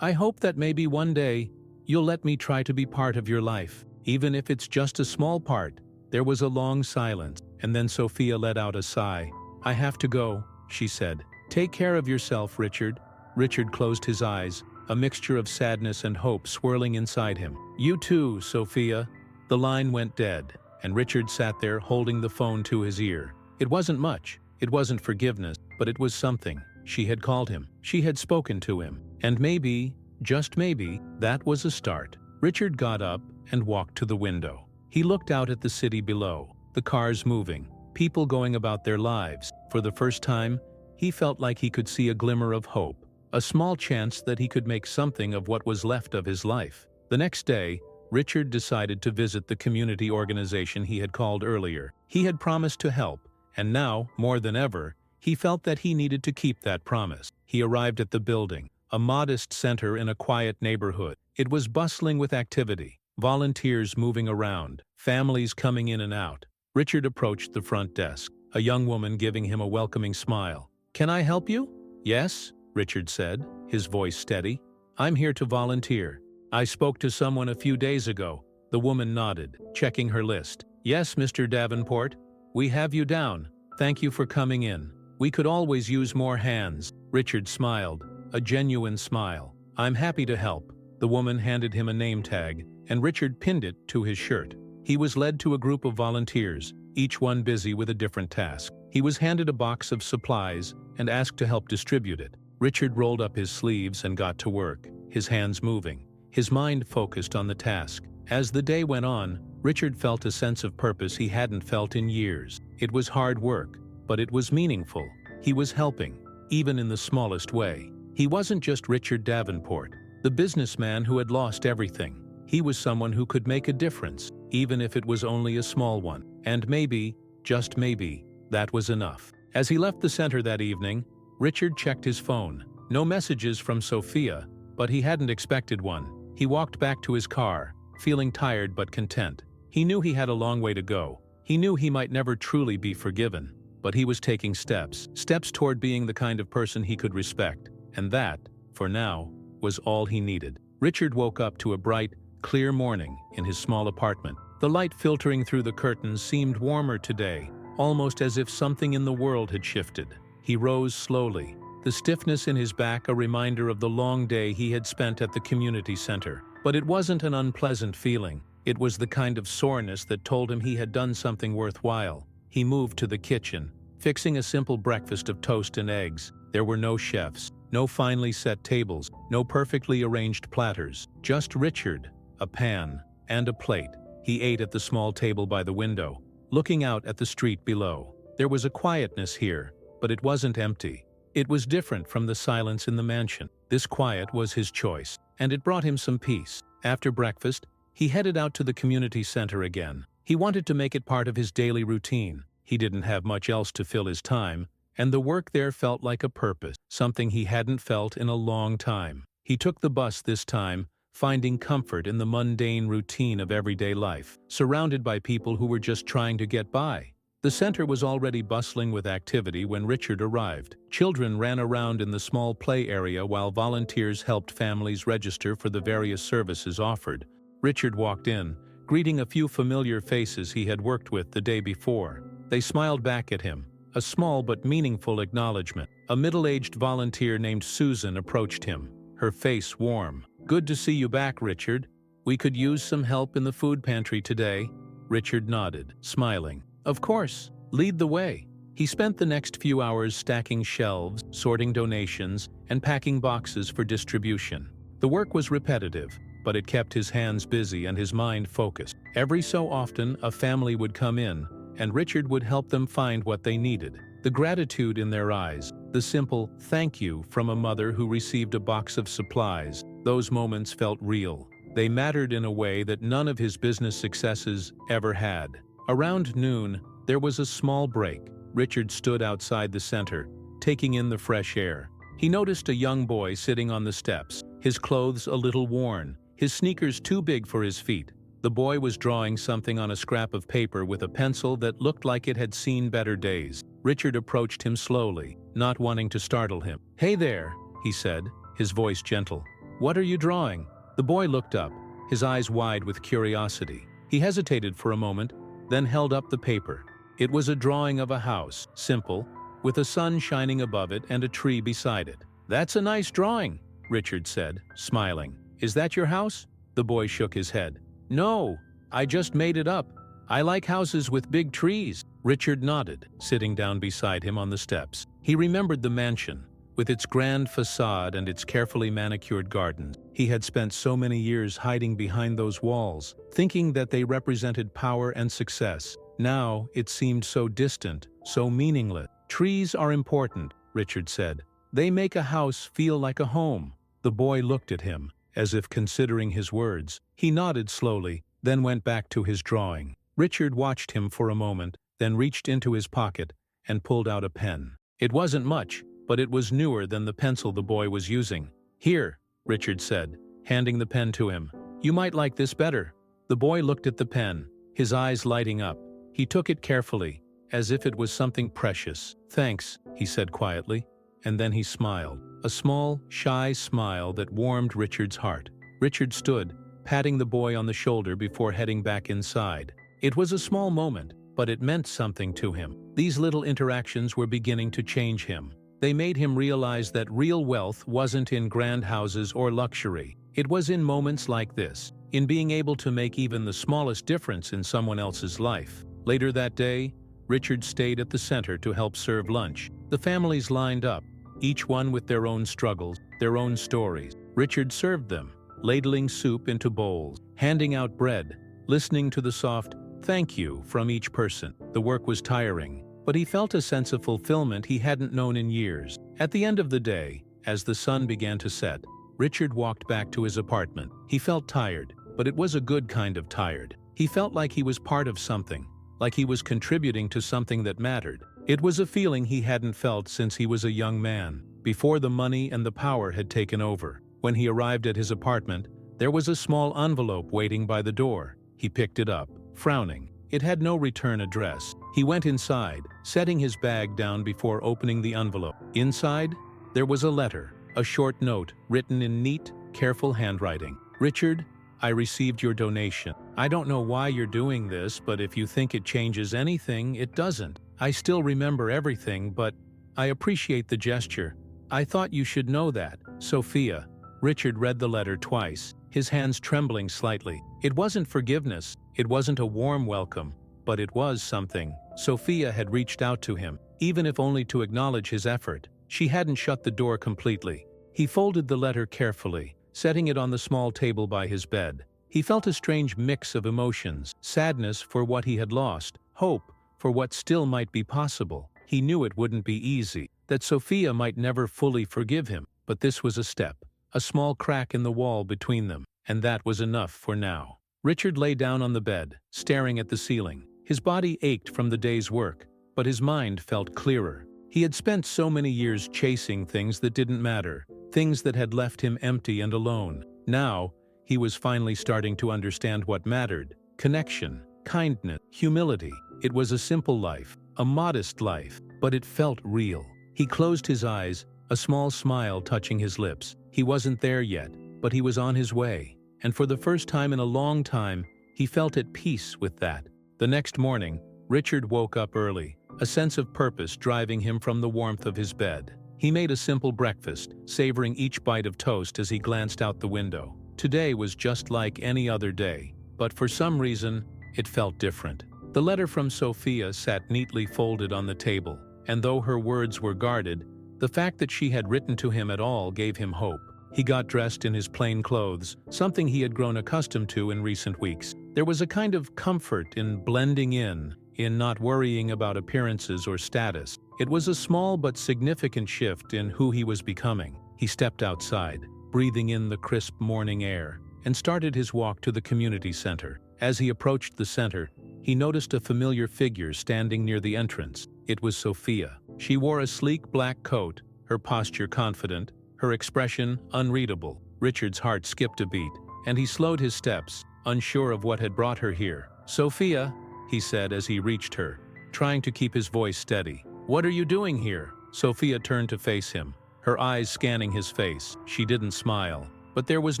I hope that maybe one day, you'll let me try to be part of your life, even if it's just a small part." There was a long silence, and then Sophia let out a sigh. "I have to go," she said. "Take care of yourself, Richard." Richard closed his eyes, a mixture of sadness and hope swirling inside him. "You too, Sophia." The line went dead, and Richard sat there holding the phone to his ear. It wasn't much. It wasn't forgiveness, but it was something. She had called him. She had spoken to him. And maybe, just maybe, that was a start. Richard got up and walked to the window. He looked out at the city below, the cars moving, people going about their lives. For the first time, he felt like he could see a glimmer of hope, a small chance that he could make something of what was left of his life. The next day, Richard decided to visit the community organization he had called earlier. He had promised to help, and now, more than ever, he felt that he needed to keep that promise. He arrived at the building, a modest center in a quiet neighborhood. It was bustling with activity, volunteers moving around, families coming in and out. Richard approached the front desk, a young woman giving him a welcoming smile. "Can I help you?" "Yes," Richard said, his voice steady. "I'm here to volunteer. I spoke to someone a few days ago." The woman nodded, checking her list. "Yes, Mr. Davenport. We have you down. Thank you for coming in. We could always use more hands." Richard smiled, a genuine smile. "I'm happy to help." The woman handed him a name tag, and Richard pinned it to his shirt. He was led to a group of volunteers, each one busy with a different task. He was handed a box of supplies and asked to help distribute it. Richard rolled up his sleeves and got to work, his hands moving, his mind focused on the task. As the day went on, Richard felt a sense of purpose he hadn't felt in years. It was hard work, but it was meaningful. He was helping, even in the smallest way. He wasn't just Richard Davenport, the businessman who had lost everything. He was someone who could make a difference, even if it was only a small one. And maybe, just maybe, that was enough. As he left the center that evening, Richard checked his phone. No messages from Sophia, but he hadn't expected one. He walked back to his car, feeling tired but content. He knew he had a long way to go. He knew he might never truly be forgiven, but he was taking steps toward being the kind of person he could respect. And that, for now, was all he needed. Richard woke up to a bright, clear morning in his small apartment. The light filtering through the curtains seemed warmer today, almost as if something in the world had shifted. He rose slowly, the stiffness in his back a reminder of the long day he had spent at the community center. But it wasn't an unpleasant feeling. It was the kind of soreness that told him he had done something worthwhile. He moved to the kitchen, fixing a simple breakfast of toast and eggs. There were no chefs, no finely set tables, no perfectly arranged platters. Just Richard, a pan, and a plate. He ate at the small table by the window, looking out at the street below. There was a quietness here, but it wasn't empty. It was different from the silence in the mansion. This quiet was his choice, and it brought him some peace. After breakfast, he headed out to the community center again. He wanted to make it part of his daily routine. He didn't have much else to fill his time, and the work there felt like a purpose, something he hadn't felt in a long time. He took the bus this time, finding comfort in the mundane routine of everyday life, surrounded by people who were just trying to get by. The center was already bustling with activity when Richard arrived. Children ran around in the small play area while volunteers helped families register for the various services offered. Richard walked in, greeting a few familiar faces he had worked with the day before. They smiled back at him, a small but meaningful acknowledgement. A middle-aged volunteer named Susan approached him, her face warm. "Good to see you back, Richard. We could use some help in the food pantry today." Richard nodded, smiling. "Of course, lead the way." He spent the next few hours stacking shelves, sorting donations, and packing boxes for distribution. The work was repetitive, but it kept his hands busy and his mind focused. Every so often, a family would come in, and Richard would help them find what they needed. The gratitude in their eyes, the simple "thank you" from a mother who received a box of supplies, those moments felt real. They mattered in a way that none of his business successes ever had. Around noon, there was a small break. Richard stood outside the center, taking in the fresh air. He noticed a young boy sitting on the steps, his clothes a little worn, his sneakers too big for his feet. The boy was drawing something on a scrap of paper with a pencil that looked like it had seen better days. Richard approached him slowly, not wanting to startle him. "Hey there," he said, his voice gentle. "What are you drawing?" The boy looked up, his eyes wide with curiosity. He hesitated for a moment, then held up the paper. It was a drawing of a house, simple, with a sun shining above it and a tree beside it. "That's a nice drawing," Richard said, smiling. "Is that your house?" The boy shook his head. "No, I just made it up. I like houses with big trees." Richard nodded, sitting down beside him on the steps. He remembered the mansion, with its grand facade and its carefully manicured gardens. He had spent so many years hiding behind those walls, thinking that they represented power and success. Now it seemed so distant, so meaningless. "Trees are important," Richard said. "They make a house feel like a home." The boy looked at him, as if considering his words. He nodded slowly, then went back to his drawing. Richard watched him for a moment, then reached into his pocket and pulled out a pen. It wasn't much, but it was newer than the pencil the boy was using. "Here," Richard said, handing the pen to him. "You might like this better." The boy looked at the pen, his eyes lighting up. He took it carefully, as if it was something precious. "Thanks," he said quietly, and then he smiled. A small, shy smile that warmed Richard's heart. Richard stood, patting the boy on the shoulder before heading back inside. It was a small moment, but it meant something to him. These little interactions were beginning to change him. They made him realize that real wealth wasn't in grand houses or luxury. It was in moments like this, in being able to make even the smallest difference in someone else's life. Later that day, Richard stayed at the center to help serve lunch. The families lined up, each one with their own struggles, their own stories. Richard served them, ladling soup into bowls, handing out bread, listening to the soft "thank you" from each person. The work was tiring, but he felt a sense of fulfillment he hadn't known in years. At the end of the day, as the sun began to set, Richard walked back to his apartment. He felt tired, but it was a good kind of tired. He felt like he was part of something, like he was contributing to something that mattered. It was a feeling he hadn't felt since he was a young man, before the money and the power had taken over. When he arrived at his apartment, there was a small envelope waiting by the door. He picked it up, frowning. It had no return address. He went inside, setting his bag down before opening the envelope. Inside, there was a letter, a short note written in neat, careful handwriting. "Richard, I received your donation. I don't know why you're doing this, but if you think it changes anything, it doesn't. I still remember everything, but I appreciate the gesture. I thought you should know that. Sophia." Richard read the letter twice, his hands trembling slightly. It wasn't forgiveness, it wasn't a warm welcome, but it was something. Sophia had reached out to him, even if only to acknowledge his effort. She hadn't shut the door completely. He folded the letter carefully, setting it on the small table by his bed. He felt a strange mix of emotions, sadness for what he had lost, hope for what still might be possible. He knew it wouldn't be easy, that Sophia might never fully forgive him, but this was a step, a small crack in the wall between them, and that was enough for now. Richard lay down on the bed, staring at the ceiling. His body ached from the day's work, but his mind felt clearer. He had spent so many years chasing things that didn't matter, things that had left him empty and alone. Now, he was finally starting to understand what mattered: connection, kindness, humility. It was a simple life, a modest life, but it felt real. He closed his eyes, a small smile touching his lips. He wasn't there yet, but he was on his way. And for the first time in a long time, he felt at peace with that. The next morning, Richard woke up early, a sense of purpose driving him from the warmth of his bed. He made a simple breakfast, savoring each bite of toast as he glanced out the window. Today was just like any other day, but for some reason, it felt different. The letter from Sophia sat neatly folded on the table, and though her words were guarded, the fact that she had written to him at all gave him hope. He got dressed in his plain clothes, something he had grown accustomed to in recent weeks. There was a kind of comfort in blending in not worrying about appearances or status. It was a small but significant shift in who he was becoming. He stepped outside, breathing in the crisp morning air, and started his walk to the community center. As he approached the center, he noticed a familiar figure standing near the entrance. It was Sophia. She wore a sleek black coat, her posture confident, her expression unreadable. Richard's heart skipped a beat, and he slowed his steps, unsure of what had brought her here. "Sophia," he said as he reached her, trying to keep his voice steady. "What are you doing here?" Sophia turned to face him, her eyes scanning his face. She didn't smile, but there was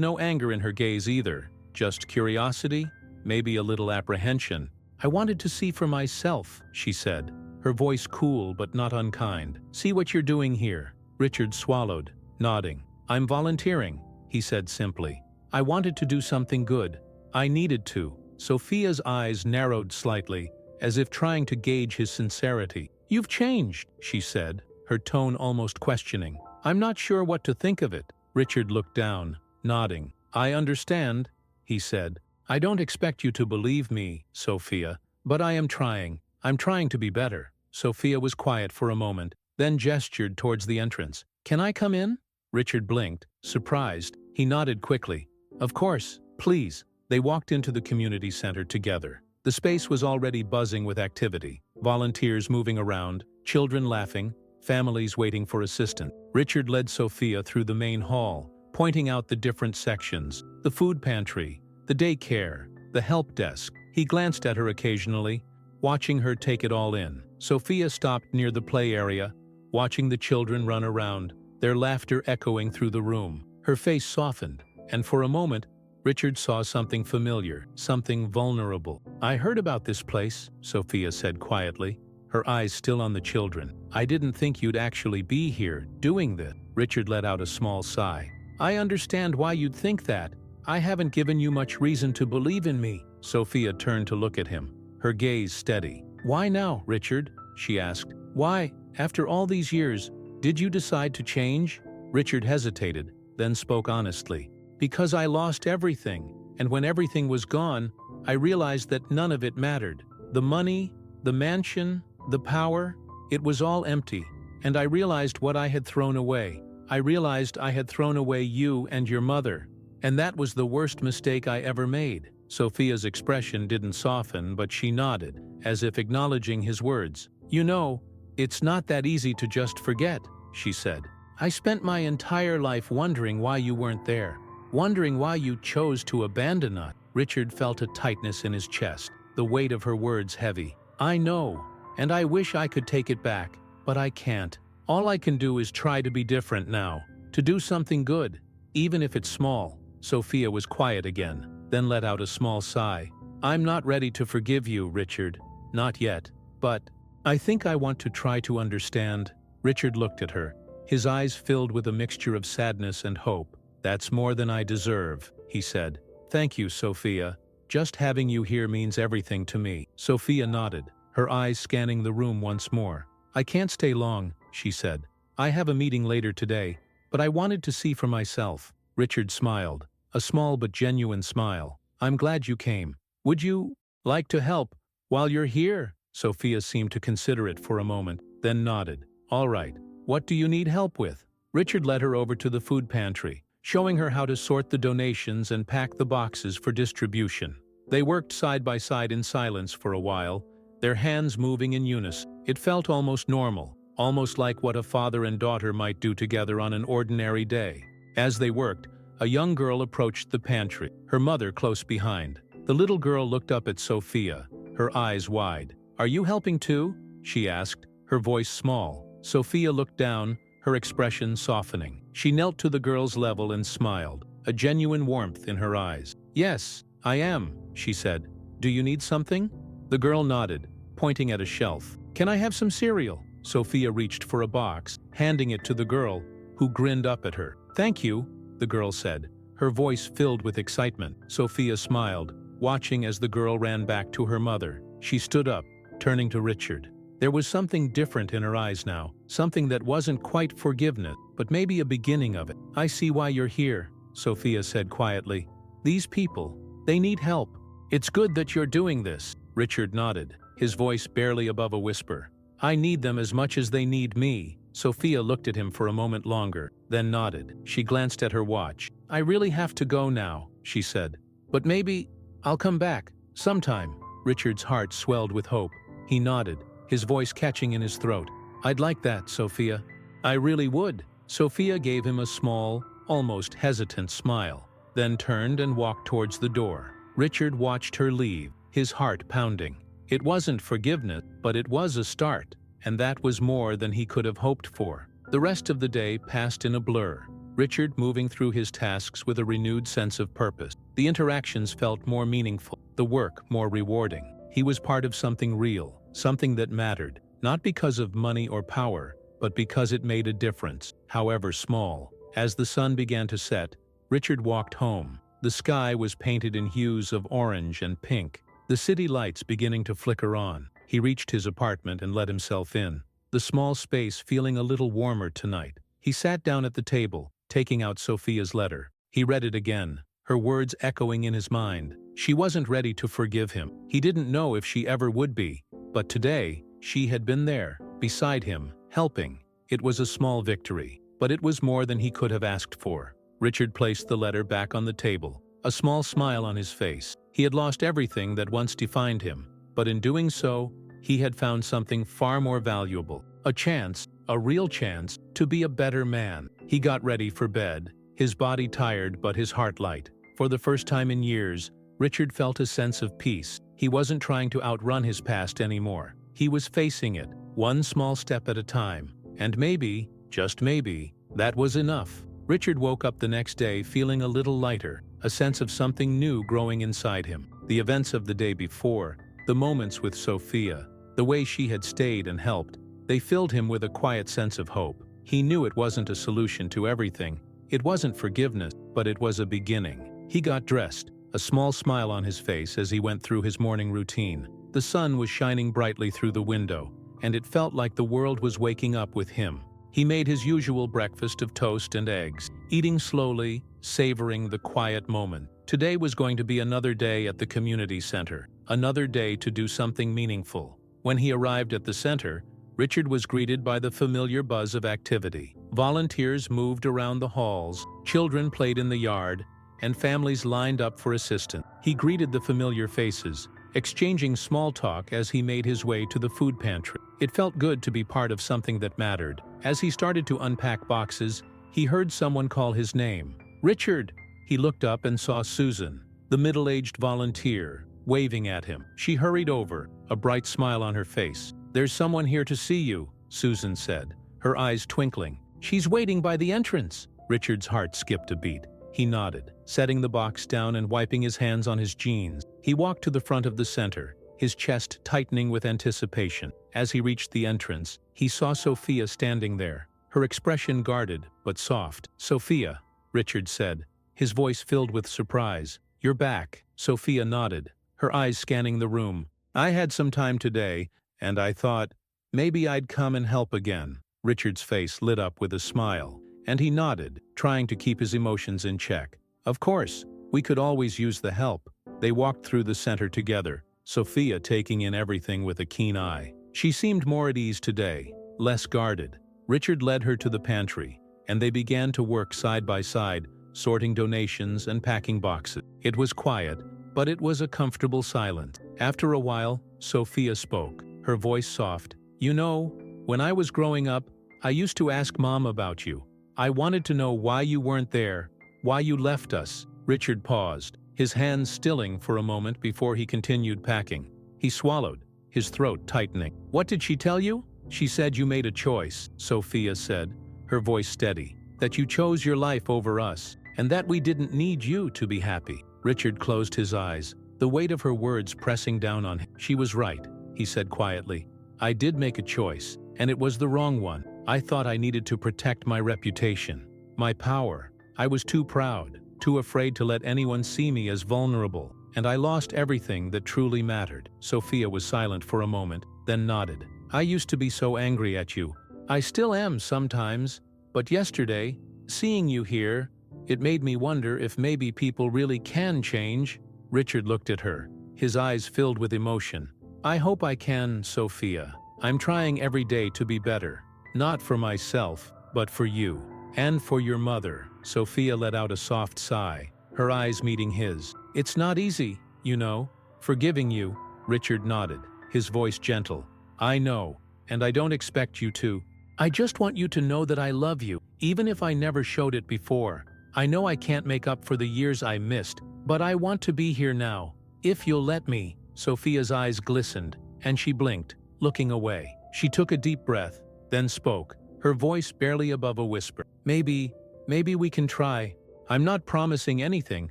no anger in her gaze either, just curiosity, maybe a little apprehension. "I wanted to see for myself," she said, her voice cool but not unkind. "See what you're doing here." Richard swallowed, nodding. "I'm volunteering," he said simply. "I wanted to do something good. I needed to." Sophia's eyes narrowed slightly, as if trying to gauge his sincerity. "You've changed," she said, her tone almost questioning. "I'm not sure what to think of it." Richard looked down, nodding. "I understand," he said. "I don't expect you to believe me, Sophia, but I am trying. I'm trying to be better." Sophia was quiet for a moment, then gestured towards the entrance. "Can I come in?" Richard blinked, surprised. He nodded quickly. "Of course, please." They walked into the community center together. The space was already buzzing with activity. Volunteers moving around, children laughing, families waiting for assistance. Richard led Sophia through the main hall, pointing out the different sections: the food pantry, the daycare, the help desk. He glanced at her occasionally, watching her take it all in. Sophia stopped near the play area, watching the children run around, their laughter echoing through the room. Her face softened, and for a moment, Richard saw something familiar, something vulnerable. "I heard about this place," Sophia said quietly, her eyes still on the children. "I didn't think you'd actually be here, doing this." Richard let out a small sigh. "I understand why you'd think that. I haven't given you much reason to believe in me." Sophia turned to look at him, her gaze steady. "Why now, Richard?" she asked. "Why, after all these years, did you decide to change?" Richard hesitated, then spoke honestly. "Because I lost everything, and when everything was gone, I realized that none of it mattered. The money, the mansion, the power, it was all empty. And I realized what I had thrown away. I realized I had thrown away you and your mother. And that was the worst mistake I ever made." Sophia's expression didn't soften, but she nodded, as if acknowledging his words. "You know, it's not that easy to just forget," she said. "I spent my entire life wondering why you weren't there. Wondering why you chose to abandon us." Richard felt a tightness in his chest, the weight of her words heavy. "I know, and I wish I could take it back, but I can't. All I can do is try to be different now, to do something good, even if it's small. Sophia was quiet again, then let out a small sigh. I'm not ready to forgive you, Richard. Not yet. But I think I want to try to understand. Richard looked at her, his eyes filled with a mixture of sadness and hope. That's more than I deserve, he said. Thank you, Sophia. Just having you here means everything to me. Sophia nodded, her eyes scanning the room once more. I can't stay long, she said. I have a meeting later today, but I wanted to see for myself. Richard smiled, a small but genuine smile. I'm glad you came. Would you like to help while you're here? Sophia seemed to consider it for a moment, then nodded. All right. What do you need help with? Richard led her over to the food pantry, showing her how to sort the donations and pack the boxes for distribution. They worked side by side in silence for a while, their hands moving in unison. It felt almost normal, almost like what a father and daughter might do together on an ordinary day. As they worked, a young girl approached the pantry, her mother close behind. The little girl looked up at Sophia, her eyes wide. Are you helping too? She asked, her voice small. Sophia looked down, her expression softening. She knelt to the girl's level and smiled, a genuine warmth in her eyes. Yes, I am, she said. Do you need something? The girl nodded, pointing at a shelf. Can I have some cereal? Sophia reached for a box, handing it to the girl, who grinned up at her. Thank you, the girl said, her voice filled with excitement. Sophia smiled, watching as the girl ran back to her mother. She stood up, turning to Richard. There was something different in her eyes now, something that wasn't quite forgiveness, but maybe a beginning of it. I see why you're here, Sophia said quietly. These people, they need help. It's good that you're doing this. Richard nodded, his voice barely above a whisper. I need them as much as they need me. Sophia looked at him for a moment longer, then nodded. She glanced at her watch. I really have to go now, she said. But maybe I'll come back, sometime. Richard's heart swelled with hope. He nodded, his voice catching in his throat. I'd like that, Sophia. I really would. Sophia gave him a small, almost hesitant smile, then turned and walked towards the door. Richard watched her leave, his heart pounding. It wasn't forgiveness, but it was a start, and that was more than he could have hoped for. The rest of the day passed in a blur, Richard moving through his tasks with a renewed sense of purpose. The interactions felt more meaningful, the work more rewarding. He was part of something real, something that mattered, not because of money or power, but because it made a difference, however small. As the sun began to set, Richard walked home. The sky was painted in hues of orange and pink, the city lights beginning to flicker on. He reached his apartment and let himself in, the small space feeling a little warmer tonight. He sat down at the table, taking out Sophia's letter. He read it again, her words echoing in his mind. She wasn't ready to forgive him. He didn't know if she ever would be. But today, she had been there, beside him, helping. It was a small victory, but it was more than he could have asked for. Richard placed the letter back on the table, a small smile on his face. He had lost everything that once defined him, but in doing so, he had found something far more valuable. A chance, a real chance, to be a better man. He got ready for bed, his body tired but his heart light. For the first time in years, Richard felt a sense of peace. He wasn't trying to outrun his past anymore. He was facing it, one small step at a time. And maybe, just maybe, that was enough. Richard woke up the next day feeling a little lighter, a sense of something new growing inside him. The events of the day before, the moments with Sophia, the way she had stayed and helped, they filled him with a quiet sense of hope. He knew it wasn't a solution to everything. It wasn't forgiveness, but it was a beginning. He got dressed, a small smile on his face as he went through his morning routine. The sun was shining brightly through the window, and it felt like the world was waking up with him. He made his usual breakfast of toast and eggs, eating slowly, savoring the quiet moment. Today was going to be another day at the community center, another day to do something meaningful. When he arrived at the center, Richard was greeted by the familiar buzz of activity. Volunteers moved around the halls, children played in the yard, and families lined up for assistance. He greeted the familiar faces, exchanging small talk as he made his way to the food pantry. It felt good to be part of something that mattered. As he started to unpack boxes, he heard someone call his name. Richard! He looked up and saw Susan, the middle-aged volunteer, waving at him. She hurried over, a bright smile on her face. There's someone here to see you, Susan said, her eyes twinkling. She's waiting by the entrance. Richard's heart skipped a beat. He nodded, setting the box down and wiping his hands on his jeans. He walked to the front of the center, his chest tightening with anticipation. As he reached the entrance, he saw Sophia standing there, her expression guarded but soft. "Sophia," Richard said, his voice filled with surprise. "You're back." Sophia nodded, her eyes scanning the room. "I had some time today, and I thought maybe I'd come and help again." Richard's face lit up with a smile, and he nodded, trying to keep his emotions in check. "Of course, we could always use the help." They walked through the center together, Sophia taking in everything with a keen eye. She seemed more at ease today, less guarded. Richard led her to the pantry, and they began to work side by side, sorting donations and packing boxes. It was quiet, but it was a comfortable silence. After a while, Sophia spoke, her voice soft. "You know, when I was growing up, I used to ask Mom about you. I wanted to know why you weren't there, why you left us." Richard paused, his hands stilling for a moment before he continued packing. He swallowed, his throat tightening. "What did she tell you?" "She said you made a choice," Sophia said, her voice steady. "That you chose your life over us, and that we didn't need you to be happy." Richard closed his eyes, the weight of her words pressing down on him. "She was right," he said quietly. "I did make a choice, and it was the wrong one. I thought I needed to protect my reputation, my power. I was too proud, too afraid to let anyone see me as vulnerable, and I lost everything that truly mattered." Sophia was silent for a moment, then nodded. "I used to be so angry at you. I still am sometimes, but yesterday, seeing you here, it made me wonder if maybe people really can change." Richard looked at her, his eyes filled with emotion. "I hope I can, Sophia. I'm trying every day to be better. Not for myself, but for you. And for your mother." Sophia let out a soft sigh, her eyes meeting his. "It's not easy, you know, forgiving you." Richard nodded, his voice gentle. "I know, and I don't expect you to. I just want you to know that I love you, even if I never showed it before. I know I can't make up for the years I missed, but I want to be here now, if you'll let me." Sophia's eyes glistened, and she blinked, looking away. She took a deep breath, then spoke, her voice barely above a whisper. Maybe we can try. I'm not promising anything,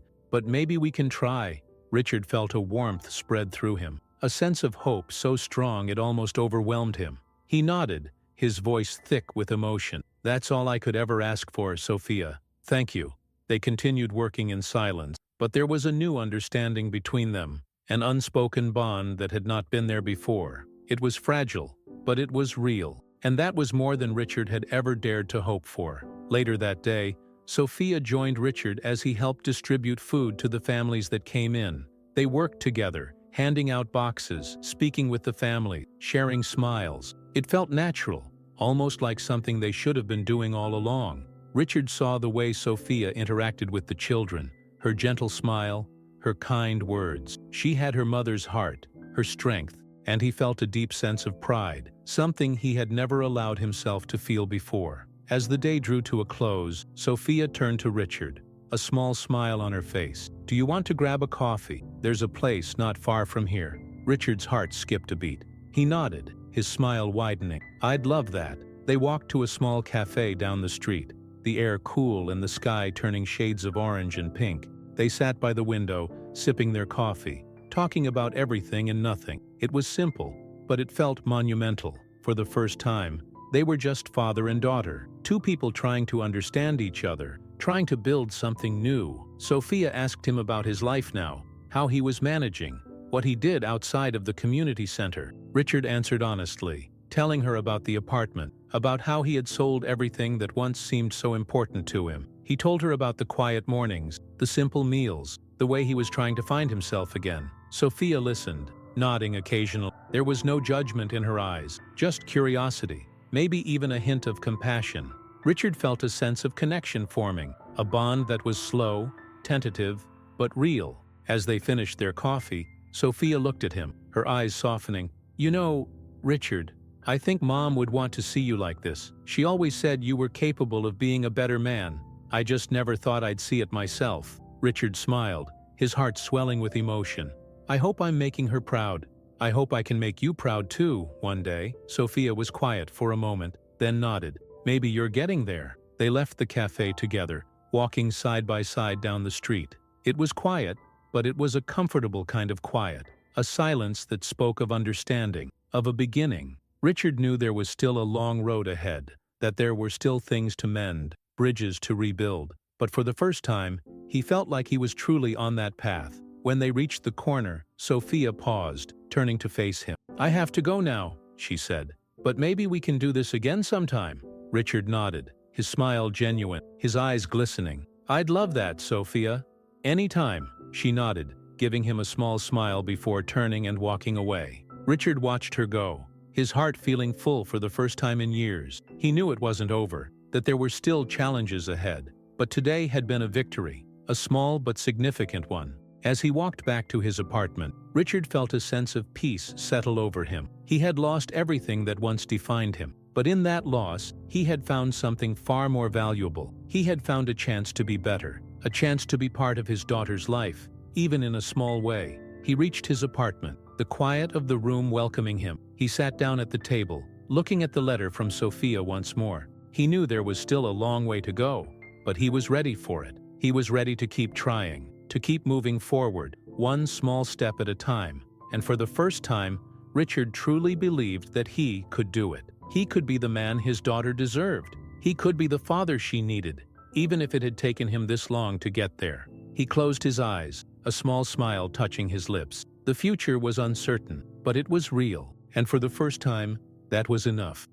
but maybe we can try." Richard felt a warmth spread through him, a sense of hope so strong it almost overwhelmed him. He nodded, his voice thick with emotion. "That's all I could ever ask for, Sophia. Thank you." They continued working in silence, but there was a new understanding between them, an unspoken bond that had not been there before. It was fragile, but it was real, and that was more than Richard had ever dared to hope for. Later that day, Sophia joined Richard as he helped distribute food to the families that came in. They worked together, handing out boxes, speaking with the family, sharing smiles. It felt natural, almost like something they should have been doing all along. Richard saw the way Sophia interacted with the children, her gentle smile, her kind words. She had her mother's heart, her strength, and he felt a deep sense of pride, something he had never allowed himself to feel before. As the day drew to a close, Sophia turned to Richard, a small smile on her face. "Do you want to grab a coffee? There's a place not far from here." Richard's heart skipped a beat. He nodded, his smile widening. "I'd love that." They walked to a small cafe down the street, the air cool and the sky turning shades of orange and pink. They sat by the window, sipping their coffee, talking about everything and nothing. It was simple, but it felt monumental. For the first time, they were just father and daughter, two people trying to understand each other, trying to build something new. Sophia asked him about his life now, how he was managing, what he did outside of the community center. Richard answered honestly, telling her about the apartment, about how he had sold everything that once seemed so important to him. He told her about the quiet mornings, the simple meals, the way he was trying to find himself again. Sophia listened, nodding occasionally. There was no judgment in her eyes, just curiosity, maybe even a hint of compassion. Richard felt a sense of connection forming, a bond that was slow, tentative, but real. As they finished their coffee, Sophia looked at him, her eyes softening. "You know, Richard, I think Mom would want to see you like this. She always said you were capable of being a better man. I just never thought I'd see it myself." Richard smiled, his heart swelling with emotion. "I hope I'm making her proud. I hope I can make you proud too, one day." Sophia was quiet for a moment, then nodded. "Maybe you're getting there." They left the cafe together, walking side by side down the street. It was quiet, but it was a comfortable kind of quiet, a silence that spoke of understanding, of a beginning. Richard knew there was still a long road ahead, that there were still things to mend, bridges to rebuild, but for the first time, he felt like he was truly on that path. When they reached the corner, Sophia paused, turning to face him. "I have to go now," she said. "But maybe we can do this again sometime." Richard nodded, his smile genuine, his eyes glistening. "I'd love that, Sophia." "Anytime," she nodded, giving him a small smile before turning and walking away. Richard watched her go, his heart feeling full for the first time in years. He knew it wasn't over, that there were still challenges ahead. But today had been a victory, a small but significant one. As he walked back to his apartment, Richard felt a sense of peace settle over him. He had lost everything that once defined him, but in that loss, he had found something far more valuable. He had found a chance to be better, a chance to be part of his daughter's life, even in a small way. He reached his apartment, the quiet of the room welcoming him. He sat down at the table, looking at the letter from Sophia once more. He knew there was still a long way to go, but he was ready for it. He was ready to keep trying, to keep moving forward, one small step at a time. And for the first time, Richard truly believed that he could do it. He could be the man his daughter deserved. He could be the father she needed, even if it had taken him this long to get there. He closed his eyes, a small smile touching his lips. The future was uncertain, but it was real, and for the first time, that was enough.